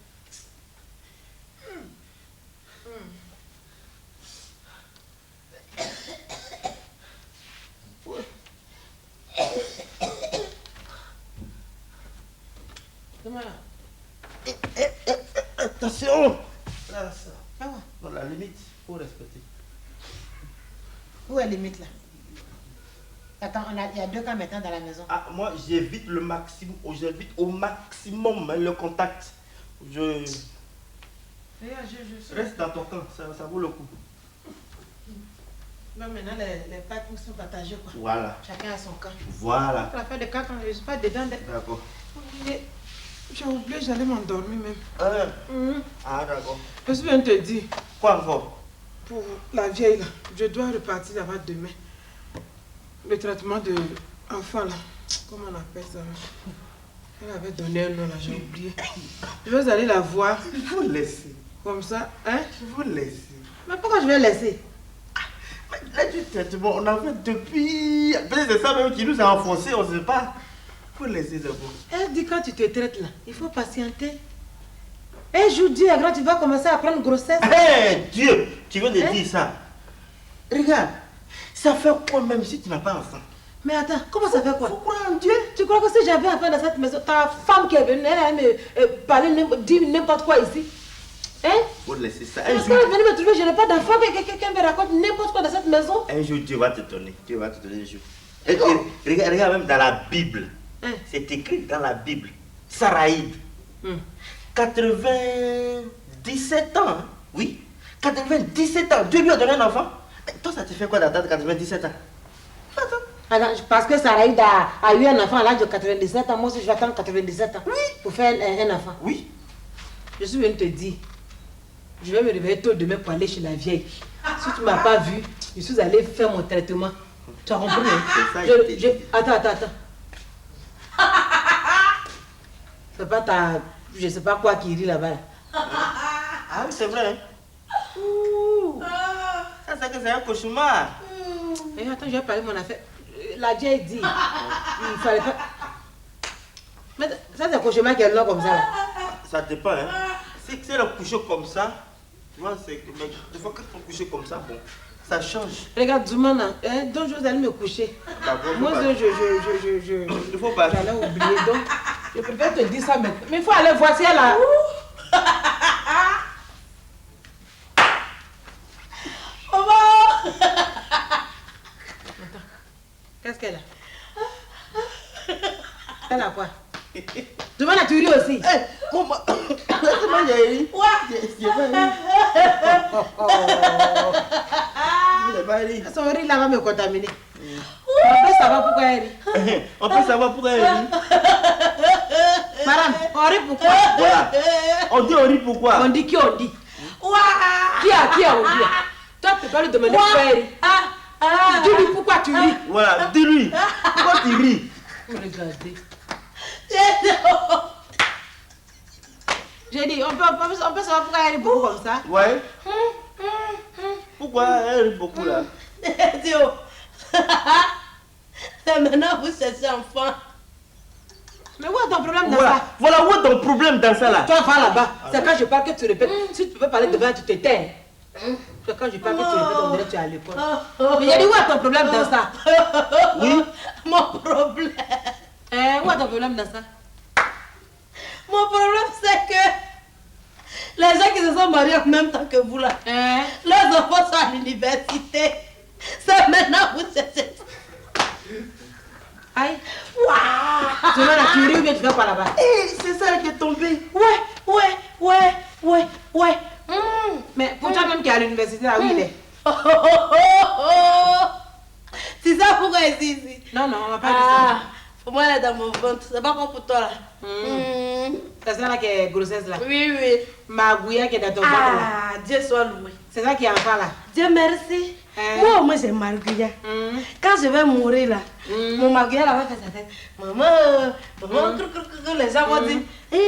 Attention! Là, ça. Dans la limite, il faut respecter. Où est la limite là? Attends, il y a 2 cas maintenant dans la maison. Ah, moi, j'évite au maximum le contact. Reste dans ton camp, ça vaut le coup. Là, maintenant, les packs sont partagés quoi. Voilà. Chacun a son camp. Voilà. La faire de cas quand je ne suis pas dedans. D'accord. J'ai oublié, j'allais m'endormir même. Ah, d'accord. Je viens de te dire. Quoi encore? Pour la vieille là, je dois repartir là-bas demain. Le traitement de enfant là. Comment on appelle ça? Elle avait donné un nom là, j'ai oublié. Je vais aller la voir. Il faut laisser. Comme ça, hein? Il faut laisser. Mais pourquoi je vais laisser? Là, du traitement, on a fait depuis. Peut-être c'est ça même qui nous a enfoncés, on ne sait pas. Il faut laisser d'abord. Elle dit quand tu te traites là, il faut patienter. Un jour, Dieu est grand, tu vas commencer à prendre grossesse. Hé, Dieu, tu viens de dire ça. Regarde, ça fait quoi même si tu n'as pas enfant? Mais attends, comment ça fait quoi? Faut croire en Dieu. Tu crois que si j'avais enfant dans cette maison, ta femme qui est venue, elle allait me parler, dire n'importe quoi ici? Hein? Faut laisser ça. Parce qu'elle est venue me trouver, je n'ai pas d'enfant, que quelqu'un me raconte n'importe quoi dans cette maison. Un jour, Dieu va te donner. Dieu va te donner un jour. Et regarde même dans la Bible. Hein? C'est écrit dans la Bible. Saraïd. 97 ans. Hein? Oui. 97 ans. Dieu lui a donné un enfant. Mais toi, ça te fait quoi d'attendre 97 ans? Attends. Alors, parce que Saraïd a eu un enfant à l'âge de 97 ans, moi aussi je vais attendre 97 ans. Oui. Pour faire un enfant. Oui. Je suis venue te dire, je vais me réveiller tôt demain pour aller chez la vieille. Si tu ne m'as pas vu, je suis allée faire mon traitement. Tu as compris? Attends. C'est pas ta... Je sais pas quoi qui rit là-bas. Ah oui, c'est vrai. Hein? Ça, c'est un cauchemar. Et attends, je vais parler de mon affaire. La vieille dit, il fallait pas... Mais ça, c'est un cauchemar qui est long comme ça. Là. Ça dépend, hein. Si c'est le coucher comme ça, tu vois, c'est... Mais des fois que tu coucher comme ça, bon, ça change. Regarde, Zoumana, donc je vais aller me coucher. Moi, il faut pas. J'allais oublier, donc je préfère te dire ça maintenant. Mais il faut aller voir si elle a... Qu'est-ce qu'elle a? Elle a quoi? Demain, tu ris aussi. Comment? Laisse-moi y aller. Son rire là va me contaminer. On peut savoir pourquoi elle rit. On peut savoir pourquoi elle rit. Madame, on rit pourquoi? Voilà. On dit on rit pourquoi? On dit qui on dit? Qui a on dit? Toi, tu peux lui demander pourquoi elle rit. Dis-lui pourquoi tu ris. Voilà, dis-lui. Pourquoi tu ris? Regardez. J'ai dit, on peut savoir pourquoi elle rit beaucoup comme ça. Ouais. Pourquoi elle rit beaucoup là? Dieu. Maintenant, vous cherchez enfant. Mais où est ton problème dans Voilà. ça? Voilà, où est ton problème dans ça là? Toi, va là-bas. C'est quand je parle que tu répètes. Si tu peux parler devant, tu te tais. C'est quand je parle que tu répètes, on dirait que tu es à l'école. Mais j'ai dit, où est ton problème dans ça? Oui. Mon problème. Où est ton problème dans ça? Mon problème, c'est que les gens qui se sont mariés en même temps que vous là, leurs enfants sont à l'université. C'est maintenant vous cherchez. Aïe. Waouh. Tu vas la tuerie ou bien tu vas pas là-bas? C'est ça qui est tombé. Ouais. Mais pour toi-même qui est à l'université, là où il est? C'est ça pourquoi elle est ici? Non, on va pas dire ça. Pour moi, elle est dans mon ventre. C'est pas comme pour toi là. C'est ça là qui est grossesse là? Oui. Ma gouilla qui est dans ton ventre là? Dieu soit loué. C'est ça qui est enfant là? Dieu merci. Moi, au moins, j'ai Marguerite. Quand je vais mourir là, mon Marguerite avait fait sa tête. Maman, les gens vont dire,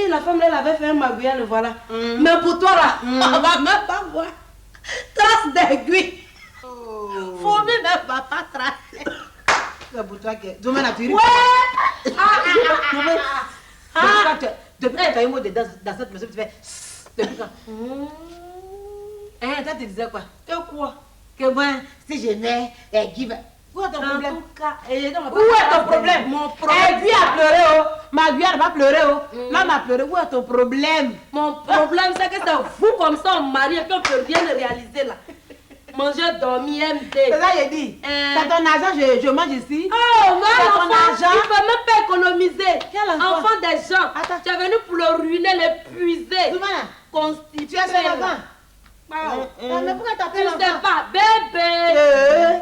la femme là, elle avait fait un Marguerite, le voilà. Mais pour toi là, on va même pas voir. Trace d'aiguille. Faut même pas tracer. C'est pour toi que... Demain la tuerie? Ouais. Depuis quand tu as eu mot de dans cette maison, tu fais... Depuis quand? Toi, tu disais quoi? Que moi, si je mets, qui va... Où est ton problème? En tout cas, Où est ton problème? Mon problème. Lui a pleuré, Ma gueule va pleurer, L'homme a pleuré. Où est ton problème? Mon problème, c'est que c'est vous comme ça, on marie et puis on peut rien réaliser là. Manger, dormir, MD. C'est ça que j'ai dit. C'est ton argent, je mange ici. Oh, non, l'enfant, il ne peut même pas économiser. Quel enfant? Enfant des gens. Attends. Tu es venu pour le ruiner, l'épuiser. Constituer. Tu as son enfant? Mais pourquoi Tu t'appelles ne sais l'enfant? pas, bébé.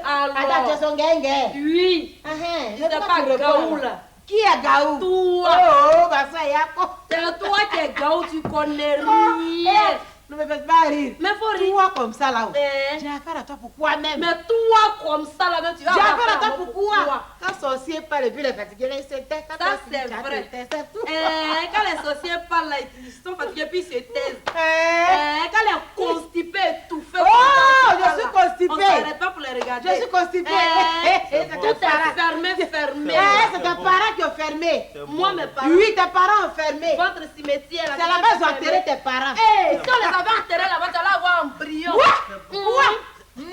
Attends, tu es Alors, son gang. oui. Je Tu ne sais pas Gaou là. Qui est Gaou? Toi. Bah ça y a quoi? C'est toi qui es Gaou, tu connais rien. Ne me fais pas rire. Mais faut rire. Toi comme ça là. Mais... J'ai affaire à toi pourquoi même? Mais toi comme ça là, même tu vas J'ai avoir affaire à toi moi, pourquoi? Quand sorcier parle et puis les fatigués, c'est tête. Ça c'est vrai. C'est tout. Quand les sorciers parlent là, ils sont fatigués puis ils se taisent. Quand les constipés étouffés. Oh, je suis on constipée. ne s'arrête pas pour les regarder. Je suis constipée. C'est tout est fermé. C'est tes parents qui ont fermé. Moi, mes parents. Oui, tes parents ont fermé. Votre cimetière là. C'est là-bas ils ont enterré tes parents. Si on les avait enterrés là-bas, tu allais avoir un brillant. Moi Non,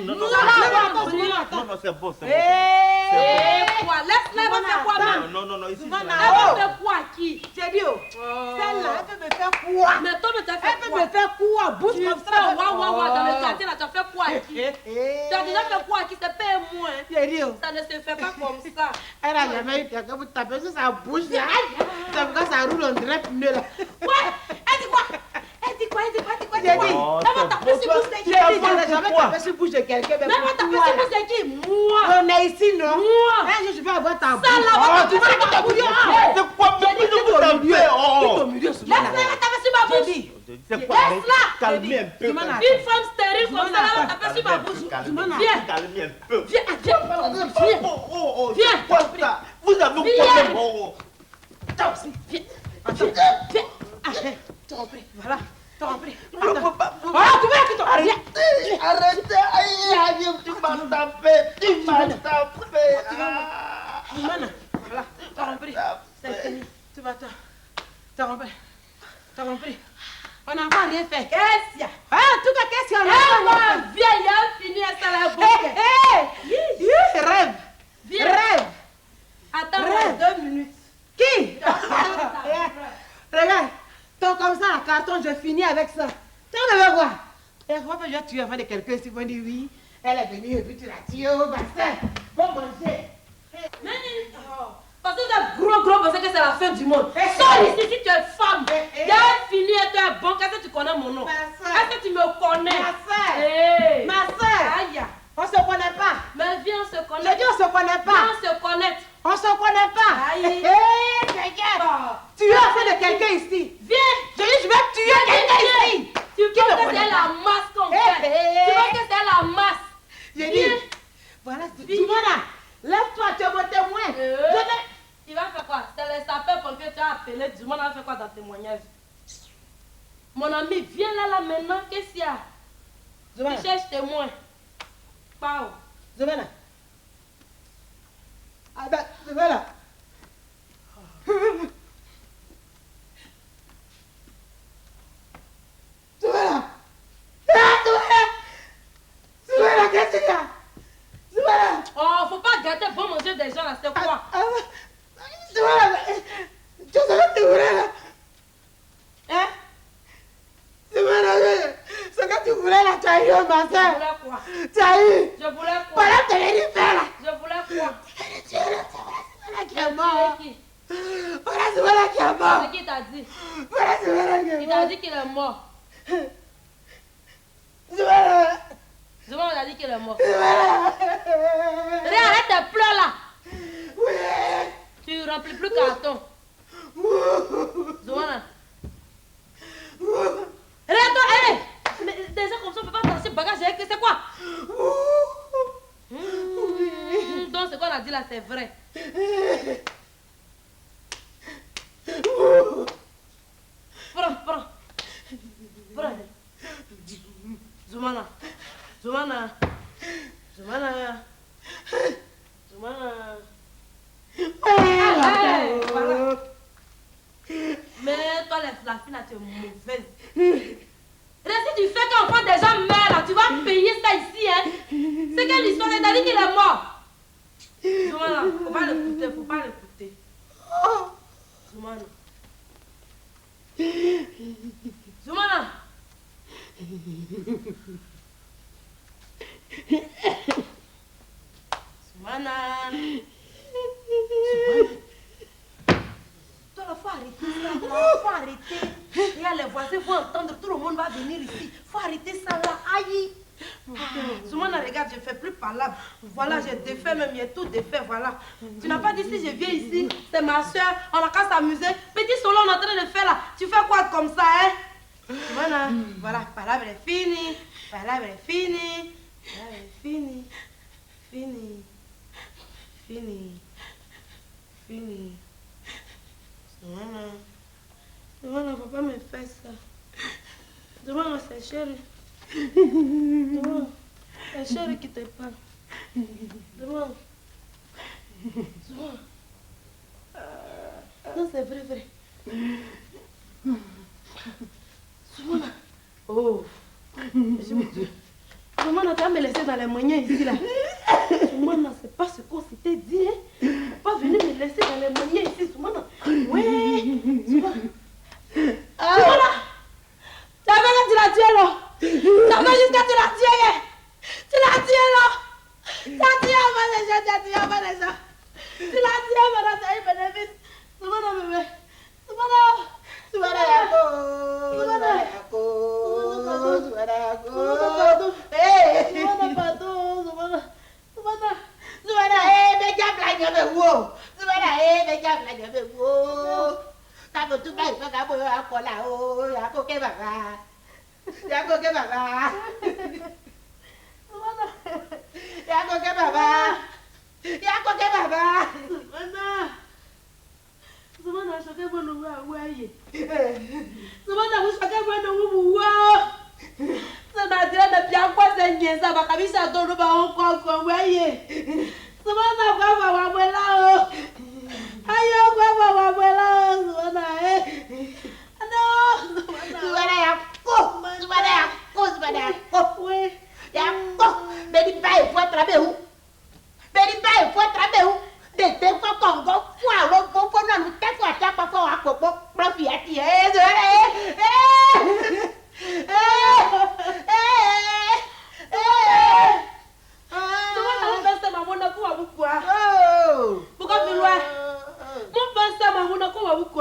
Nous non, allons avoir un brillant. non, non, c'est bon, c'est bon. Quoi? Laisse-la, elle va faire quoi même? Non, ici, Elle va faire quoi à qui? J'ai dit, celle-là, elle peut me faire quoi? Mais toi, tu as fait Elle peut quoi? me faire quoi? Bouge Tu comme fais ça. waouh dans le quartier là, tu as fait quoi à qui? Tu as déjà fait quoi à qui? C'est pas moi. J'ai dit, Ça ne se fait pas comme ça. elle a jamais eu quelqu'un pour taper sur sa bouche. Là. C'est pourquoi ça roule en direct pneu là. Elle dit quoi? Elle dit quoi? J'ai dit, Oh, Elle va c'est taper bon, sur toi, bouche de j'ai qui? dit, j'allais jamais taper sur bouche de quelqu'un. Mais elle va taper pourquoi, sur là? bouche de qui? Moi. On est ici, non? Moi. Un jour, je vais avoir ta bouche. Ça là, va tu taper vas sur ma bouche. C'est quoi, mais J'ai dit, vous quitte au avez milieu. fait, Quitte au milieu, Soumana. Laisse-la, elle va taper sur ma J'ai bouche. dit, C'est quoi, mais Laisse-la. calmez un peu. Soumana. Une femme stérile comme ça, elle va taper sur ma bouche. Viens. Calmez un peu. Viens. Oh, Viens. c'est quoi ça? Vous avez un Viens. problème. Oh. toi aussi. Viens. Viens. T'en prie. Voilà. T'en prie. Je peux pas. Ah, tu veux que t'en prie. Arrêtez. Aïe, tu m'as tapé. Tu m'as tapé. Ah. Soumana. Voilà. T'en prie. C'est fini. Tu vas t'en. T'en prie. T'en prie. On n'a encore rien fait. Qu'est-ce qu'il y a? Ah, en tout cas, qu'est-ce qu'il y a? Elle va vieille, elle finit, elle s'en la bouche. Rêve. Viens. Rêve. Attends 2 minutes. Qui? Regarde. Ton comme ça, un carton, je finis avec ça. Tu veux voir? Et moi, je vais tuer avant de quelqu'un ici. Ils dire oui. Elle est venue et puis tu l'as tuée au bassin. Bon manger. Parce que vous êtes gros, parce que c'est la fin du monde. Sors ici si tu es femme. Viens finir, tu es bon. Qu'est-ce que tu connais mon nom? Est-ce que tu me connais? Ma soeur. Hey. Ma soeur. Aïe. On se connaît pas. Mais viens, on se Je connaît. dis on se connaît pas. Viens, on se connaît. On se connaît pas. Aïe. Regarde. Tu es affaire de quelqu'un ici. Viens. Je dis je vais tuer quelqu'un ici. Tu Qui vois me que connaît c'est pas? la masse qu'on fait. Tu vois que c'est la masse. J'ai Viens. dit. Voilà. Soumana, lève-toi, tu es mon témoin. Il va faire quoi? C'est les sapeurs-pompiers, tu as appelé du monde, il va faire quoi dans le témoignage? Mon ami, viens là maintenant, qu'est-ce qu'il y a? Soumana. Tu cherches témoin. Pao. Soumana. Ah ben, Soumana. Soumana. Soumana, qu'est-ce qu'il y a? Soumana. Oh, faut pas gâter bon manger des gens là, c'est quoi? Soumana, tu sais que tu voulais là? Hein? Soumana, ce que tu voulais là, tu as eu, ma Je soeur. voulais quoi? Tu as eu. Je voulais quoi? Voilà, tu l'as dit faire là. Je voulais quoi? Tu es là, Soumana qui est C'est mort. qui? Voilà, Soumana qui est mort. C'est qui t'a dit? Voilà, Soumana qui est Il t'a mort. dit qu'il est mort. Soumana. Souvent on a dit qu'il est mort. Soumana. Allez, arrête tes pleurs là. Oui. Tu remplis plus carton. Zouana. Regarde-toi, hé! Mais des gens comme ça, on ne peut pas danser bagage avec. C'est quoi? Donc, ce qu'on a dit là, c'est vrai. Prends. Zoumana. Voilà. Mais toi, la fille là, tu es mauvaise. Et si tu fais qu'enfant des gens meurent là, tu vas payer ça ici, hein? C'est quelle histoire? Elle t'a dit qu'il est mort. Zoumana, faut pas l'écouter. Zoumana. Toi, il faut arrêter ça, faut arrêter. Regarde, les voisins vont entendre, tout le monde va venir ici. Faut arrêter ça là, aïe. Soumana, regarde, je ne fais plus parlable. Voilà, j'ai défait même, il y a tout défait, voilà. Tu n'as pas dit si je viens ici, c'est ma soeur, on a qu'à s'amuser. Petit solo, on est en train de faire là. Tu fais quoi comme ça, hein? Voilà, voilà, palabre est finie. Palabre est finie. Palabre est finie. Fini. Fini. Fini. Voilà, papa me fait ça. Demande à sa chérie. Demande. La chérie qui te parle. Demande. Demande. Non, c'est vrai, vrai. Soumana. Oh. Soumana, tu vas me laisser dans les moyens ici, là. Soumana, c'est pas ce qu'on s'était dit, hein. Pas venir me laisser dans les moyens ici, Soumana. Oui. Soumana. Soumana. Tu as vu que tu l'as tué, là. Tu as vu jusqu'à tu l'as tué, hein. Tu l'as tué, là. Tu l'as tué avant les gens, tu l'as tué avant les gens. Tu l'as tué avant les gens, bénéfice. Soumana, bébé. Soumana. Soumana, Yako. Soumana, Yako. Soumana, Yako. Soumana, pardon. Soumana. Soumana. Soumana, mais qu'a blague avec vous. Soumana, mais qu'a blague avec vous. T'as tout tout bail, t'as beau Yako là-haut. Yako que baba. Yako que baba. Soumana. Yako que baba. Yako que baba. Soumana. Soumana, chacun va nous voir, ouais. Soumana, vous chacun va nous voir. Ça m'a dit de bien quoi c'est niais, ça va comme ça dans le bas encore, ouais. Soumana, quoi va là. Aïe, quoi va là, Soumana, non, Soumana, Soumana, oui. Yako, mais dis pas, il faut attraper où? Mais dis pas, il faut attraper où? Des fois qu'on va voir le bon pour nous tête à tête pour faire un coco profiter pourquoi tu loin mon pensé maman na ko wa buko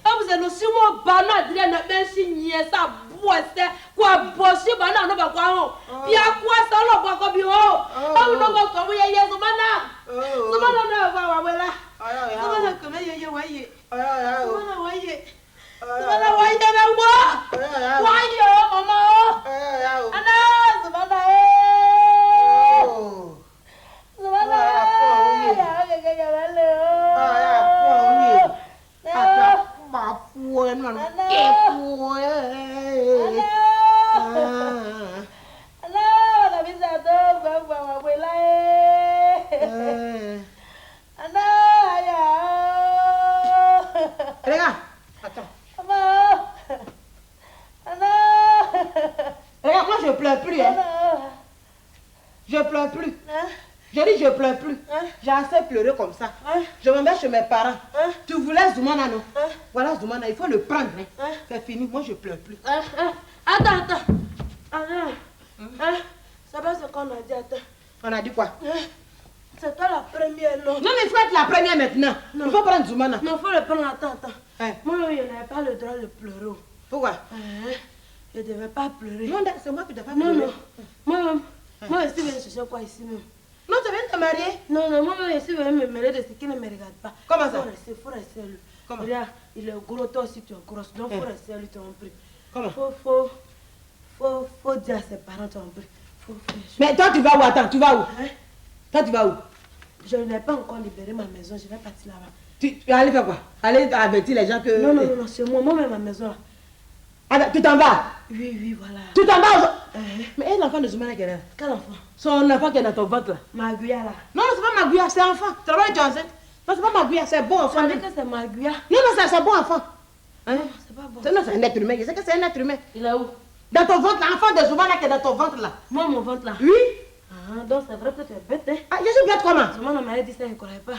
abuze no simo ba na dire na ben sinye sa boise kwa bosi ba na no ba kwa ho bia kwa sa lo ba ko bi ho awu no ko ko ye ye zumana zumana na ba wa wela zumana ko me ye wa ye zumana wa ye zumana wa ye na wo wa ye mama ana zumana zumana Regarde, attends. Regarde, moi je pleure plus, hein. Je pleure plus. Je dis je pleure plus. J'ai assez pleuré comme ça. Je me mets chez mes parents. Tu voulais Zoumana, non? Voilà Zoumana, il faut le prendre. C'est fini, moi je pleure plus. Attends. Ça va ce qu'on a dit, attends. On a dit quoi? C'est toi la première, non? Non, mais il faut être la première maintenant. Non. Il faut prendre Zoumana. Non, il faut le prendre, attends. Moi, je n'avais pas le droit de pleurer. Pourquoi? Je ne devais pas pleurer. Non, c'est moi qui ne devais pas pleurer. Non. Moi aussi, je viens chercher quoi ici même. Non, tu viens te marier? Non, moi aussi, je viens me mêler de ce qui ne me regarde pas. Comment ça? Il faut rester lui. Comment? Regarde, il est gros, toi aussi tu es grosse. Donc, il faut rester lui, tu as compris. Comment? Faut dire à ses parents, tu as compris. Mais toi, tu vas où? Attends, tu vas où? Toi, tu vas où? Je n'ai pas encore libéré ma maison, je vais partir là-bas. Tu vas aller faire quoi? Aller avertir les gens que... Non, c'est moi-même ma maison là. Ah, tu t'en vas? Oui, voilà. Tu t'en vas? Mais est l'enfant de Zoumana qui est là? Quel enfant? Son enfant qui est dans ton ventre là. Maguia là. Non, c'est pas Maguia, c'est enfant. Tu travailles, tu es enceinte. Non, c'est pas Maguia, c'est bon enfant. Tu dis que c'est Maguia? Non, c'est bon enfant. Non, c'est pas bon. Non, c'est un être humain. Je sais que c'est un être humain. Il est où? Dans ton ventre, l'enfant de Zoumana qui est dans ton ventre là. Moi, mon ventre là? Oui. Donc c'est vrai que tu es bête, hein? Ah, je suis bête comment? Zoumana m'a dit ça, je ne connais pas.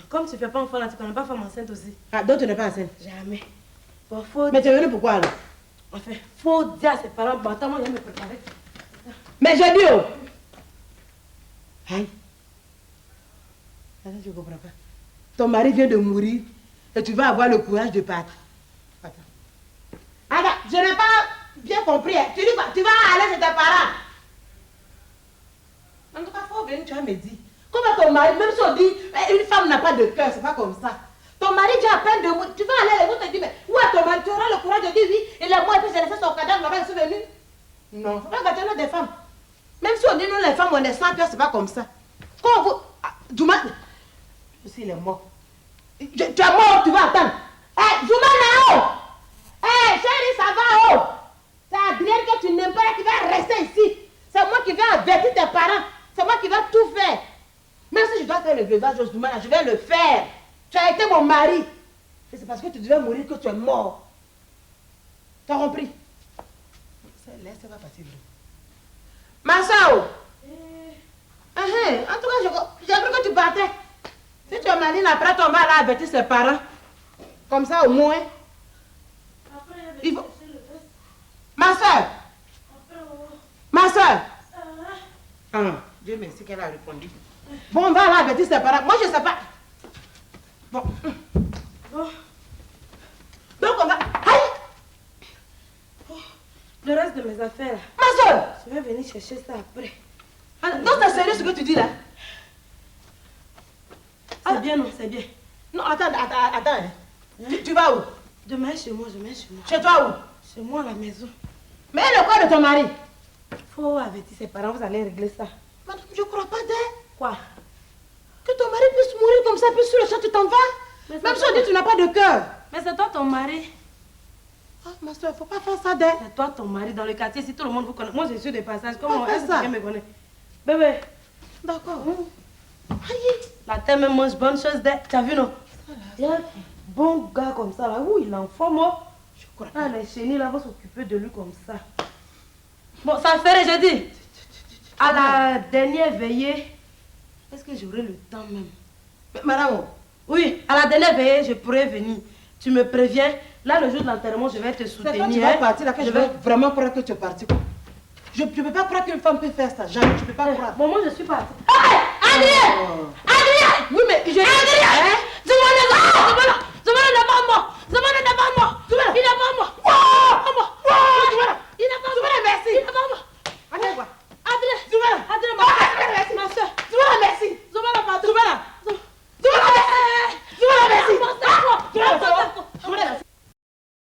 Comme tu ne fais pas enfant là, tu ne connais pas femme enceinte aussi. Donc tu n'es pas enceinte? Jamais. Bon, mais tu es venu pourquoi alors? Enfin, faut dire à ses parents, bon, attends, moi je vais me préparer. Mais j'ai dit, oh! Aïe! Attends, je ne comprends pas. Ton mari vient de mourir et tu vas avoir le courage de partir. Attends. Attends, je n'ai pas bien compris. Tu dis quoi? Tu vas aller chez tes parents? En tout cas, il faut venir, tu vas me dire. Comment ton mari, même si on dit, une femme n'a pas de cœur, c'est pas comme ça. Ton mari dit à peine de mourir. Tu vas aller, les autres te disent, mais où est ton mari? Tu auras le courage de dire oui. Il est mort et puis j'ai laissé son cadavre là-bas, je suis venu. Non, il ne faut pas gâter l'autre des femmes. Même si on dit nous les femmes, on est sans cœur, c'est pas comme ça. Quand vous... Zouma... Aussi, il est mort. Tu es mort, tu vas attendre. Hé, Zouma là-haut. Hé, chérie, ça va haut. C'est Adrien que tu n'aimes pas qui va rester ici. C'est moi qui vais avertir tes parents. C'est moi qui vais tout faire. Même si je dois faire le veuvage au Zouma, je vais le faire. Tu as été mon mari. Et c'est parce que tu devais mourir que tu es mort. Tu as compris? Laisse, ça va passer. Ma soeur. En tout cas, j'ai cru que tu partais. Si tu es maline, après ton mal à avertir ses parents. Comme ça, au moins. Il faut... Ma soeur. Ma soeur. Dieu merci qu'elle a répondu. Bon, on va aller avertir ses parents. Moi, je ne sais pas. Bon. Donc, on va... Aïe! Le reste de mes affaires. Ma soeur! Je vais venir chercher ça après. Donc, c'est sérieux ce que tu dis là? C'est bien, non, c'est bien. Non, attends. Tu vas où? Demain, chez moi. Chez toi où? Chez moi, à la maison. Mais le corps de ton mari? Faut avertir ses parents, vous allez régler ça. Madame, je ne crois pas d'elle. Quoi? Que ton mari puisse mourir comme ça, puis sur le champ, tu t'en vas? Même si on dit que tu n'as pas de cœur. Mais c'est toi ton mari. Ah, ma soeur, il ne faut pas faire ça d'elle. C'est toi ton mari dans le quartier, si tout le monde vous connaît. Moi, je suis de passage. Comment est-ce que quelqu'un me connaît? Bébé. D'accord. Aïe. La terre me mange bonne chose d'elle. Tu as vu, non? Il y a un bon gars comme ça, là. Où il est en forme, je crois. Ah, les chenilles, là, vont s'occuper de lui comme ça. Bon, ça ferait, je dis. À la dernière veillée, est-ce que j'aurai le temps même? Mais, madame. Oui, à la dernière veillée, je pourrais venir. Tu me préviens. Là, le jour de l'enterrement, je vais te soutenir. C'est quand tu vas partir, là, que je vais vraiment croire que tu es parti. Je ne peux pas croire qu'une femme peut faire ça. Jamais, tu ne peux pas croire. Bon, moi, je suis partie. Hey!